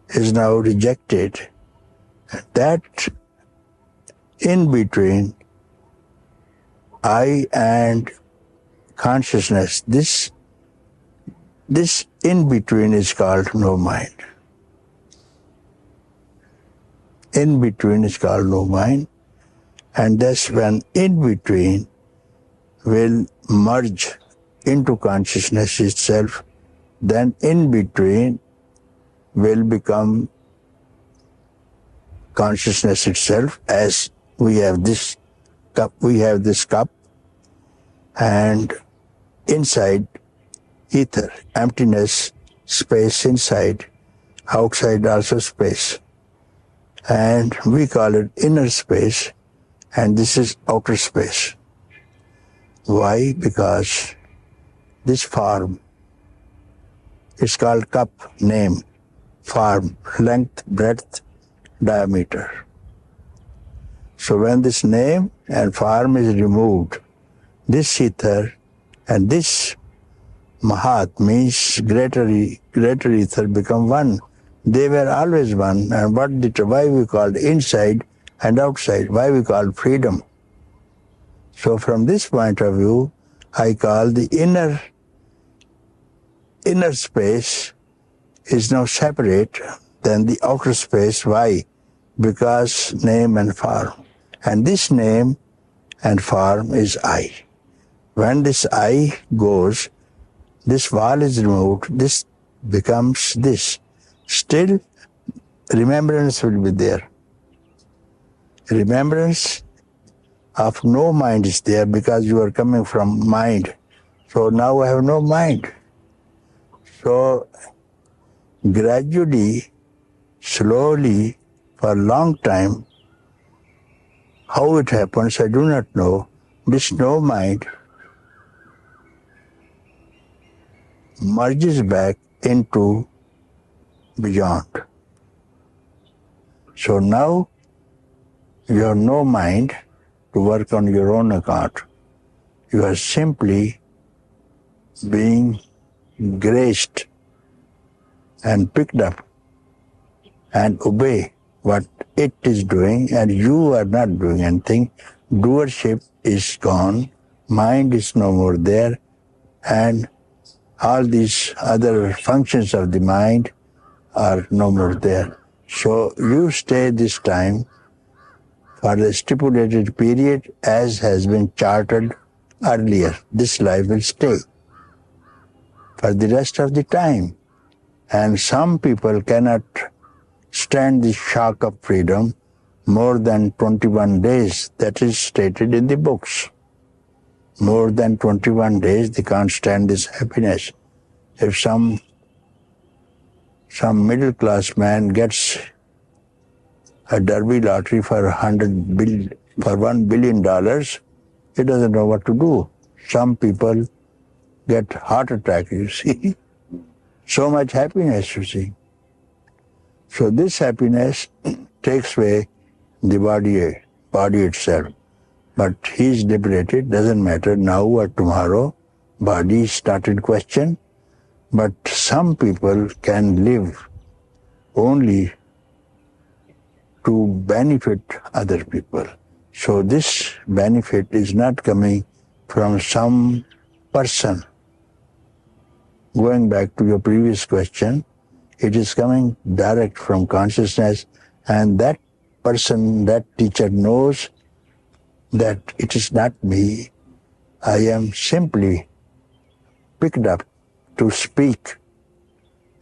[SPEAKER 2] now rejected. That in between I and consciousness, this in between is called no mind. In between is called no mind, and that's when in between will merge into consciousness itself, then in between will become consciousness itself. As we have this cup, and inside ether, emptiness, space inside, outside also space. And we call it inner space, and this is outer space. Why? Because this form is called cup, name, form, length, breadth, diameter. So when this name and form is removed, this ether and this Mahat means greater ether become one. They were always one, and why we called inside and outside, why we called freedom. So from this point of view, I call the inner space is now separate than the outer space. Why? Because name and form. And this name and form is I. When this I goes, this wall is removed, this becomes this. Still, remembrance will be there. Remembrance of no mind is there because you are coming from mind. So now I have no mind. So gradually, slowly, for a long time, how it happens, I do not know. This no mind merges back into beyond. So now you have no mind to work on your own account. You are simply being graced and picked up and obey what it is doing, and you are not doing anything. Doership is gone, mind is no more there, and all these other functions of the mind are no more there. So you stay this time for the stipulated period as has been charted earlier. This life will stay for the rest of the time. And some people cannot stand the shock of freedom more than 21 days. That is stated in the books. More than 21 days they can't stand this happiness. If some middle class man gets a derby lottery for $1 billion, he doesn't know what to do. Some people get heart attack, you see. So much happiness, you see. So this happiness takes away the body itself. But he is liberated, doesn't matter now or tomorrow. Body is not in question. But some people can live only to benefit other people. So this benefit is not coming from some person. Going back to your previous question, it is coming direct from consciousness, and that person, that teacher knows that it is not me. I am simply picked up to speak,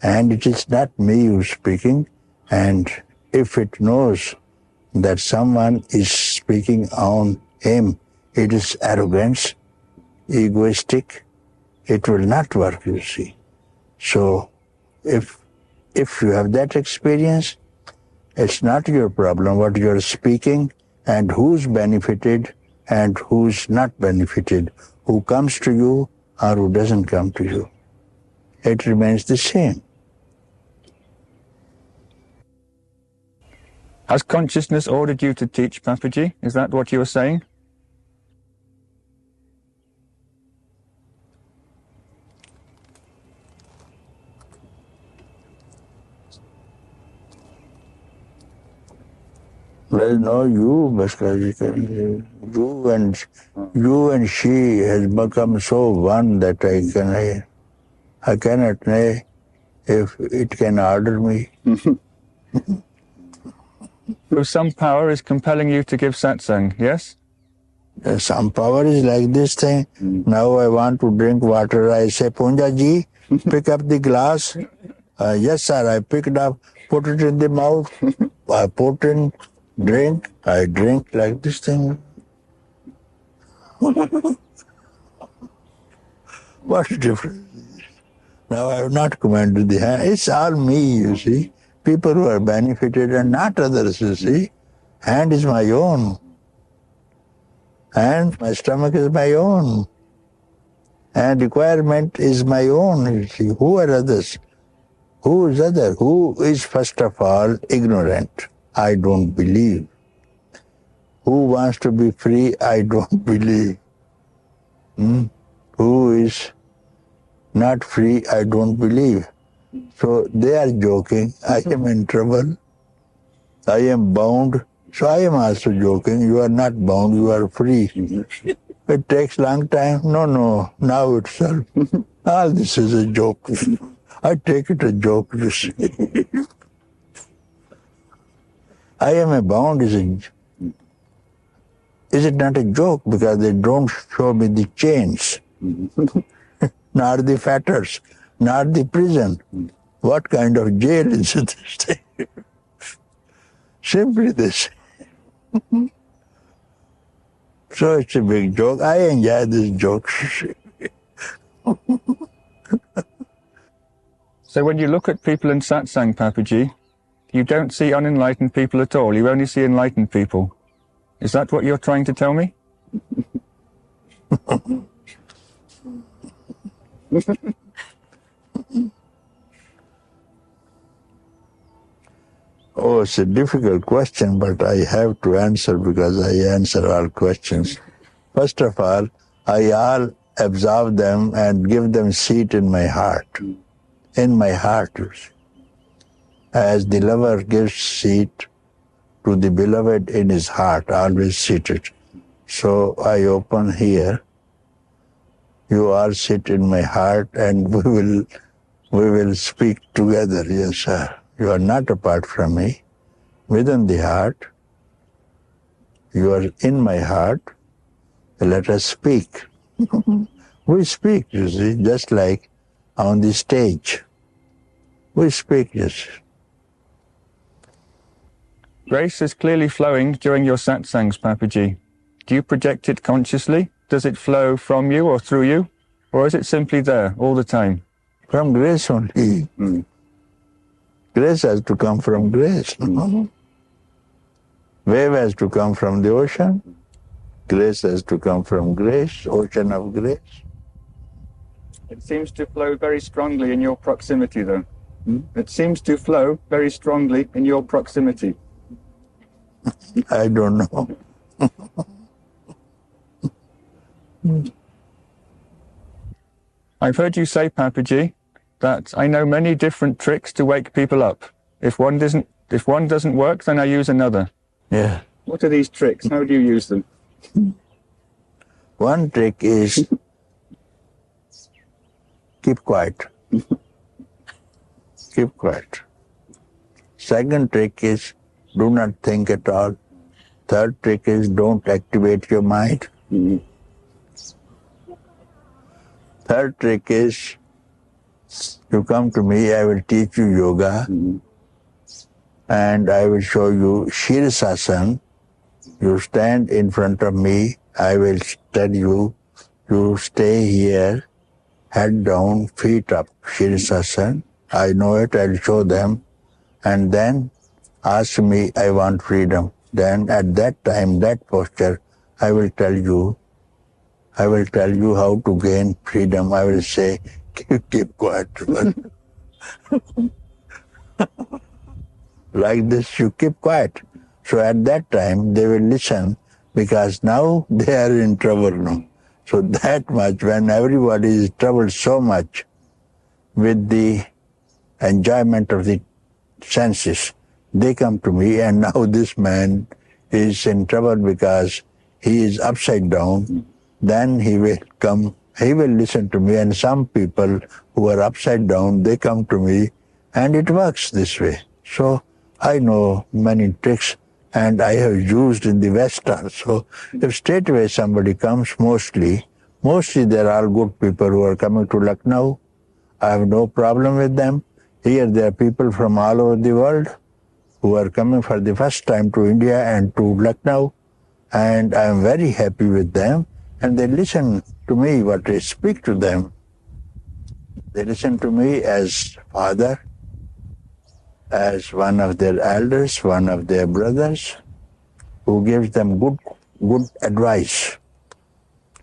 [SPEAKER 2] and it is not me who is speaking. And if it knows that someone is speaking on him, it is arrogance, egoistic. It will not work, you see. So if you have that experience, it's not your problem what you're speaking and who's benefited and who's not benefited, who comes to you or who doesn't come to you. It remains the same.
[SPEAKER 1] Has consciousness ordered you to teach, Papaji? Is that what you were saying?
[SPEAKER 2] Well, no, you, because you and she has become so one that I cannot know if it can order me.
[SPEAKER 1] So some power is compelling you to give satsang, yes?
[SPEAKER 2] Some power is like this thing. Now I want to drink water. I say, Punja ji, pick up the glass. Yes, sir, I picked up, put it in the mouth. I put in, drink. I drink like this thing. What's the difference? Now I have not commanded the hand. It's all me, you see. People who are benefited and not others, you see. Hand is my own. And my stomach is my own. And requirement is my own, you see. Who are others? Who is other? Who is first of all ignorant? I don't believe. Who wants to be free? I don't believe. Who is not free? I don't believe. So they are joking. I am in trouble. I am bound. So I am also joking. You are not bound, you are free. It takes long time. No, now itself. All this is a joke. I take it a joke. I am a bound is it not a joke? Because they don't show me the chains, nor the fetters, nor the prison. What kind of jail is this thing? Simply this. So it's a big joke. I enjoy this joke.
[SPEAKER 1] So when you look at people in satsang, Papaji, you don't see unenlightened people at all. You only see enlightened people. Is that what you're trying to tell me?
[SPEAKER 2] Oh, it's a difficult question, but I have to answer because I answer all questions. First of all, I all absorb them and give them seat in my heart. In my heart, you see. As the lover gives seat to the beloved in his heart, always seated. So I open here. You all sit in my heart and we will speak together. Yes, sir. You are not apart from me. Within the heart, you are in my heart. Let us speak. We speak, you see, just like on the stage. We speak, yes.
[SPEAKER 1] Grace is clearly flowing during your satsangs, Papaji. Do you project it consciously? Does it flow from you or through you? Or is it simply there all the time?
[SPEAKER 2] From grace only. Grace has to come from grace. Wave has to come from the ocean. Grace has to come from grace, ocean of grace.
[SPEAKER 1] It seems to flow very strongly in your proximity, though. It seems to flow very strongly in your proximity.
[SPEAKER 2] I don't know.
[SPEAKER 1] I've heard you say, Papaji, that I know many different tricks to wake people up. If one doesn't work, then I use another.
[SPEAKER 2] Yeah.
[SPEAKER 1] What are these tricks? How do you use them?
[SPEAKER 2] One trick is keep quiet. Keep quiet. Second trick is do not think at all. Third trick is don't activate your mind. Third trick is you come to me, I will teach you yoga, and I will show you Shirsasana. You stand in front of me, I will tell you, you stay here, head down, feet up, Shirsasana. I know it, I'll show them, and then ask me, I want freedom. Then at that time, that posture, I will tell you how to gain freedom. I will say, keep quiet. Like this, you keep quiet. So at that time, they will listen, because now they are in trouble now. So that much, when everybody is troubled so much with the enjoyment of the senses, they come to me, and now this man is in trouble because he is upside down. Then he will come, he will listen to me, and some people who are upside down, they come to me, and it works this way. So I know many tricks, and I have used in the West also. If straight away somebody comes, mostly there are all good people who are coming to Lakhnau. I have no problem with them. Here there are people from all over the world who are coming for the first time to India and to Lakhnau, and I am very happy with them, and they listen to me what I speak to them. They listen to me as father, as one of their elders, one of their brothers, who gives them good advice,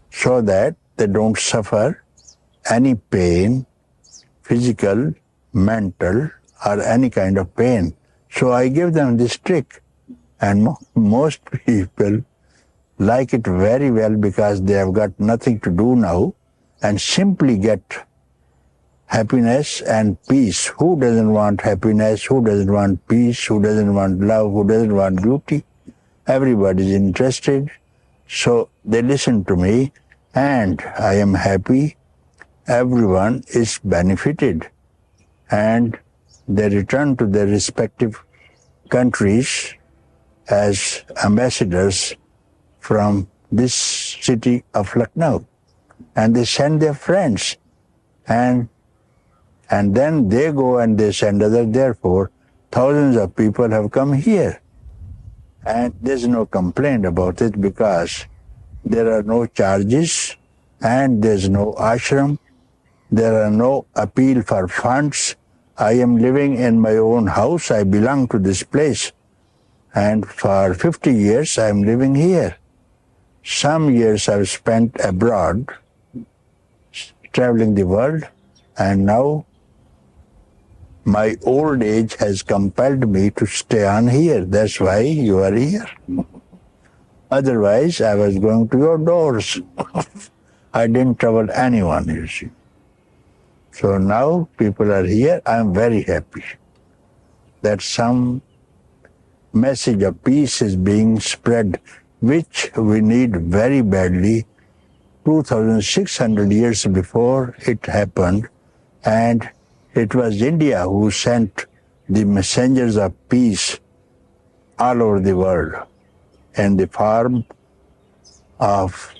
[SPEAKER 2] so that they don't suffer any pain, physical, mental, or any kind of pain. So I give them this trick, and most people like it very well, because they have got nothing to do now and simply get happiness and peace. Who doesn't want happiness? Who doesn't want peace? Who doesn't want love? Who doesn't want beauty? Everybody is interested. So they listen to me, and I am happy. Everyone is benefited, and they return to their respective countries as ambassadors from this city of Lucknow, and they send their friends, and then they go and they send others. Therefore, thousands of people have come here, and there's no complaint about it, because there are no charges, and there's no ashram, there are no appeal for funds. I am living in my own house. I belong to this place, and for 50 years I am living here. Some years I've spent abroad, traveling the world, and now my old age has compelled me to stay on here. That's why you are here. Otherwise, I was going to your doors. I didn't trouble anyone, you see. So now people are here. I'm very happy that some message of peace is being spread, which we need very badly. 2,600 years before it happened, and it was India who sent the messengers of peace all over the world in the form of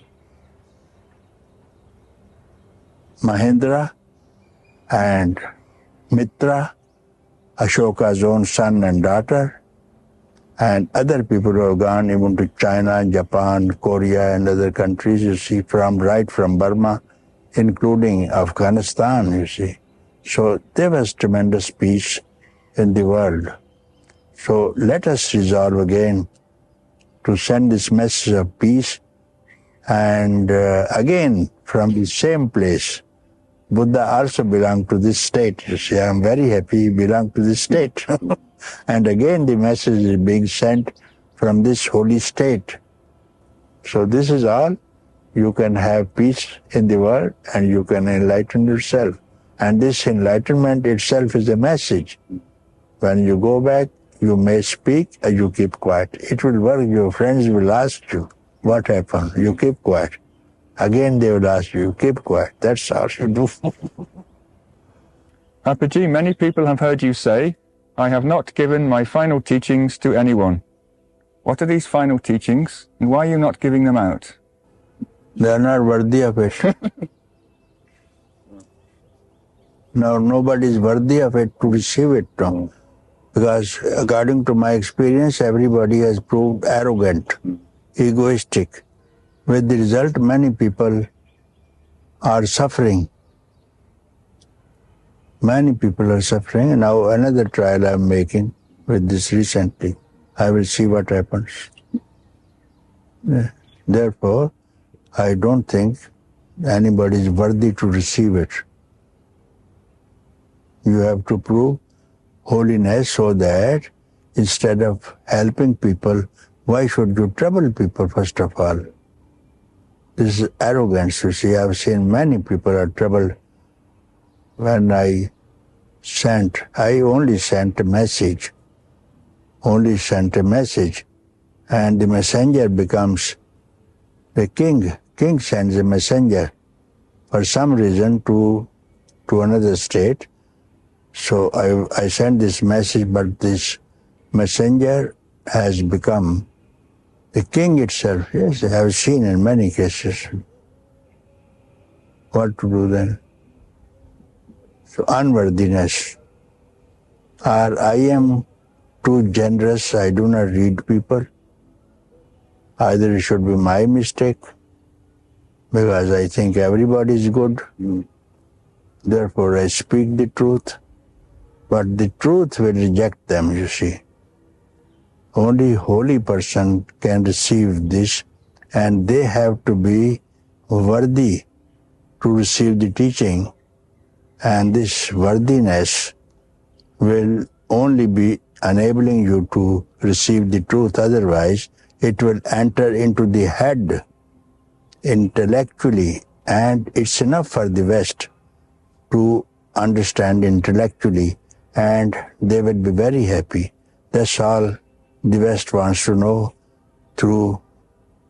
[SPEAKER 2] Mahendra and Mitra, Ashoka's own son and daughter, and other people who have gone even to China, Japan, Korea, and other countries, you see, right from Burma, including Afghanistan, you see. So there was tremendous peace in the world. So let us resolve again to send this message of peace, and again from the same place. Buddha also belonged to this state. You see, I am very happy he belonged to this state. And again the message is being sent from this holy state. So this is all. You can have peace in the world, and you can enlighten yourself. And this enlightenment itself is a message. When you go back, you may speak or you keep quiet. It will work. Your friends will ask you, what happened? You keep quiet. Again they will ask you, keep quiet. That's all you do.
[SPEAKER 1] Pappaji, many people have heard you say, I have not given my final teachings to anyone. What are these final teachings, and why are you not giving them out?
[SPEAKER 2] They are not worthy of it. No, nobody is worthy of it to receive it from. Because according to my experience, everybody has proved arrogant, egoistic. With the result, many people are suffering. Many people are suffering. Now another trial I am making with this recently. I will see what happens. Therefore, I don't think anybody is worthy to receive it. You have to prove holiness so that instead of helping people, why should you trouble people first of all? This is arrogance, you see. I've seen many people are troubled. When I only sent a message, and the messenger becomes the king. King sends a messenger for some reason to another state. So I sent this message, but this messenger has become the king itself. Yes, I have seen in many cases. What to do then? So unworthiness. Or I am too generous, I do not read people. Either it should be my mistake, because I think everybody is good. Therefore I speak the truth. But the truth will reject them, you see. Only holy person can receive this, and they have to be worthy to receive the teaching. And this worthiness will only be enabling you to receive the truth. Otherwise, it will enter into the head intellectually, and it's enough for the West to understand intellectually, and they will be very happy. That's all the West wants to know through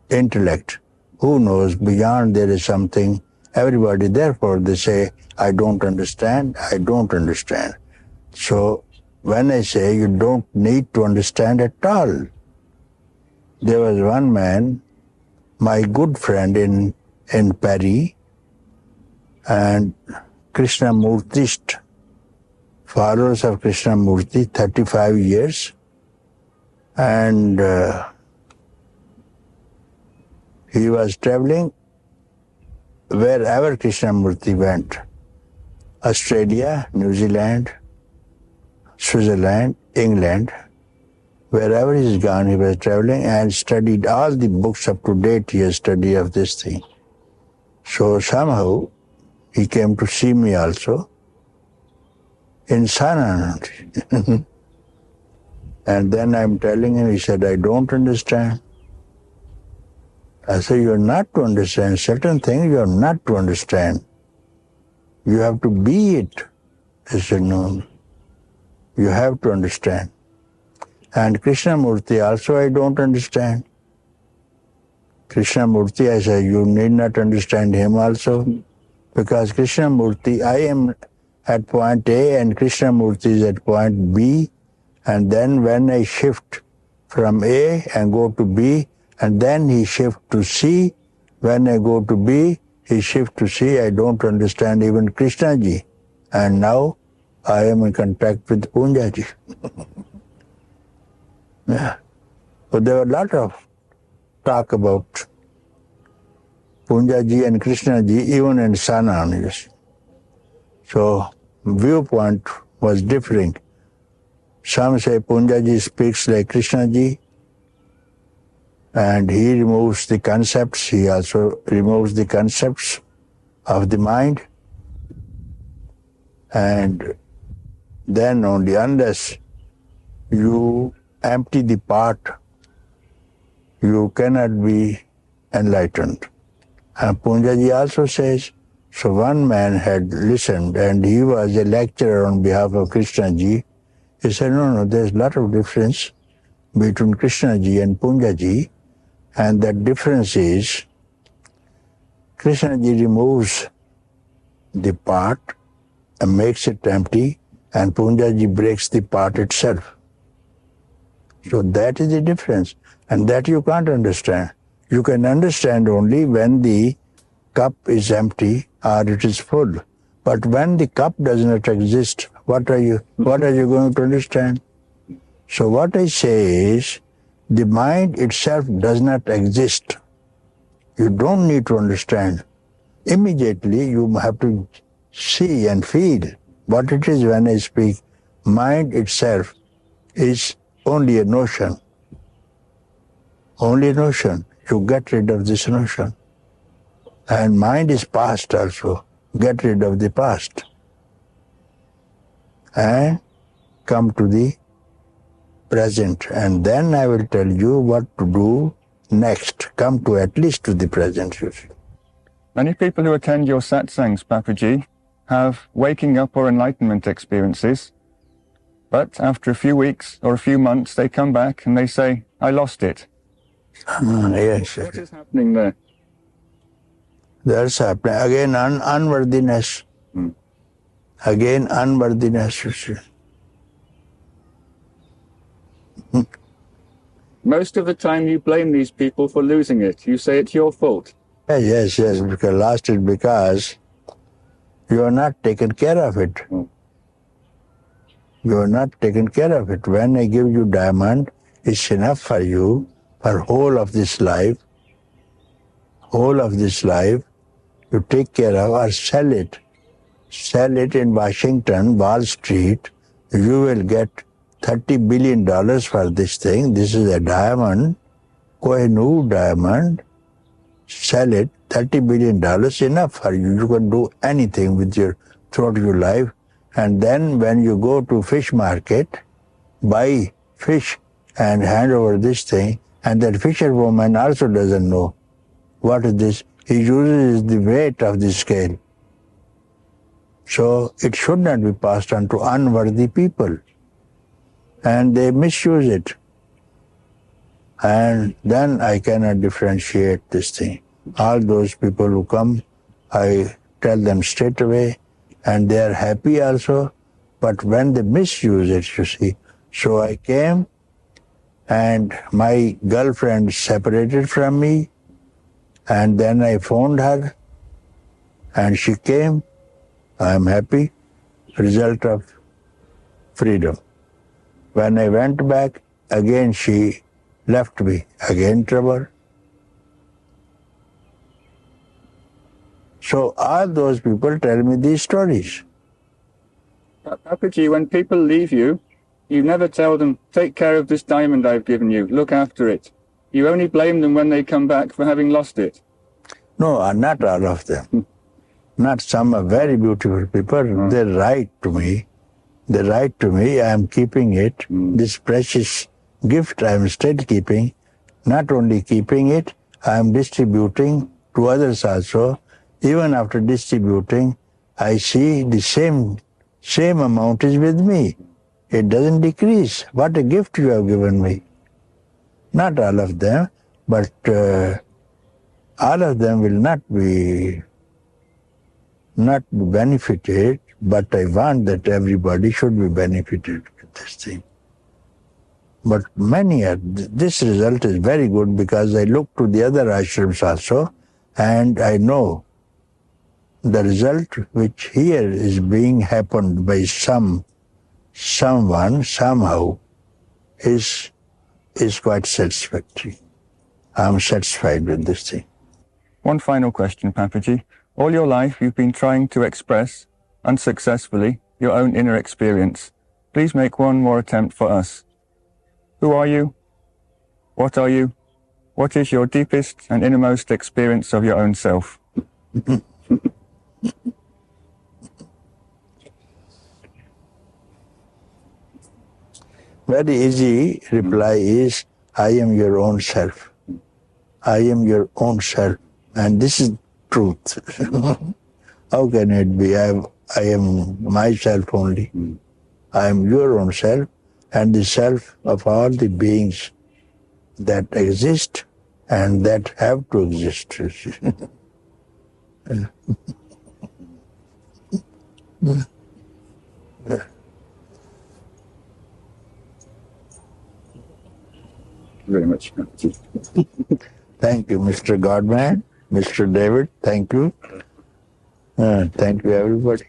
[SPEAKER 2] intellect. Who knows, beyond there is something. Everybody, therefore, they say, I don't understand, I don't understand. So when I say you don't need to understand at all. There was one man, my good friend in Paris, and Krishnamurtist, followers of Krishnamurti, 35 years, and he was traveling wherever Krishnamurti went. Australia, New Zealand, Switzerland, England, wherever he's gone, he was traveling and studied all the books up to date. He has studied of this thing. So somehow he came to see me also in Sanand. And then I'm telling him, he said, I don't understand. I said, you're not to understand. Certain things you're not to understand. You have to be it. He said, no. You have to understand. And Krishnamurti also I don't understand. Krishnamurti, I said, you need not understand him also. Because Krishnamurti, I am at point A and Krishnamurti is at point B. And then when I shift from A and go to B, and then he shift to C, when I go to B, he shift to C, I don't understand even Krishnaji. And now I am in contact with Punjaji. Yeah. But there were a lot of talk about Punjaji and Krishnaji, even in Sanand. So viewpoint was differing. Some say Punjaji speaks like Krishnaji, and he removes the concepts. He also removes the concepts of the mind. And then only, unless you empty the pot, you cannot be enlightened. And Punjaji also says, so one man had listened and he was a lecturer on behalf of Krishnaji. He said, no, there's a lot of difference between Krishnaji and Punjaji, and that difference is Krishnaji removes the pot and makes it empty, and Punjaji breaks the pot itself. So that is the difference. And that you can't understand. You can understand only when the cup is empty or it is full. But when the cup does not exist, what are you going to understand? So what I say is, the mind itself does not exist. You don't need to understand. Immediately you have to see and feel what it is when I speak. Mind itself is only a notion. Only a notion. You get rid of this notion. And mind is past also. Get rid of the past. And come to the present. And then I will tell you what to do next. Come to at least to the present, you see.
[SPEAKER 1] Many people who attend your satsangs, Papaji, have waking up or enlightenment experiences, but after a few weeks or a few months they come back and they say, I lost it.
[SPEAKER 2] Yes.
[SPEAKER 1] What is happening there?
[SPEAKER 2] That's happening. Again, unworthiness. Again, unworthiness, you see.
[SPEAKER 1] Most of the time you blame these people for losing it. You say it's your fault.
[SPEAKER 2] Yes, because lost it because you are not taken care of it. You are not taken care of it. When I give you diamond, it's enough for you for whole of this life. Whole of this life, you take care of or sell it. Sell it in Washington, Wall Street. You will get $30 billion for this thing. This is a diamond, Kohinoor diamond. Sell it, $30 billion, enough for you. You can do anything with throughout your life. And then when you go to fish market, buy fish and hand over this thing, and that fisherwoman also doesn't know what is this. He uses the weight of the scale. So it should not be passed on to unworthy people. And they misuse it. And then I cannot differentiate this thing. All those people who come, I tell them straight away, and they are happy also. But when they misuse it, you see. So I came, and my girlfriend separated from me, and then I phoned her, and she came. I am happy. Result of freedom. When I went back, again she left me, again trouble. So all those people tell me these stories.
[SPEAKER 1] Papaji, when people leave you, you never tell them, take care of this diamond I've given you, look after it. You only blame them when they come back for having lost it.
[SPEAKER 2] No, not all of them. Not some are very beautiful people. They write to me. They write to me, I am keeping it. This precious gift I am still keeping. Not only keeping it, I am distributing to others also. Even after distributing, I see the same amount is with me. It doesn't decrease. What a gift you have given me. Not all of them, but all of them will not be benefited, but I want that everybody should be benefited with this thing. But many are, this result is very good because I look to the other ashrams also, and I know the result which here is being happened by someone, somehow, is quite satisfactory. I'm satisfied with this thing.
[SPEAKER 1] One final question, Papaji. All your life you've been trying to express, unsuccessfully, your own inner experience. Please make one more attempt for us. Who are you? What are you? What is your deepest and innermost experience of your own self?
[SPEAKER 2] Very easy reply is, I am your own self. I am your own self. And this is truth. How can it be? I am myself only. I am your own self and the self of all the beings that exist and that have to exist.
[SPEAKER 1] Very much.
[SPEAKER 2] Thank you, Mr. Godman, Mr. David. Thank you. Thank you, everybody.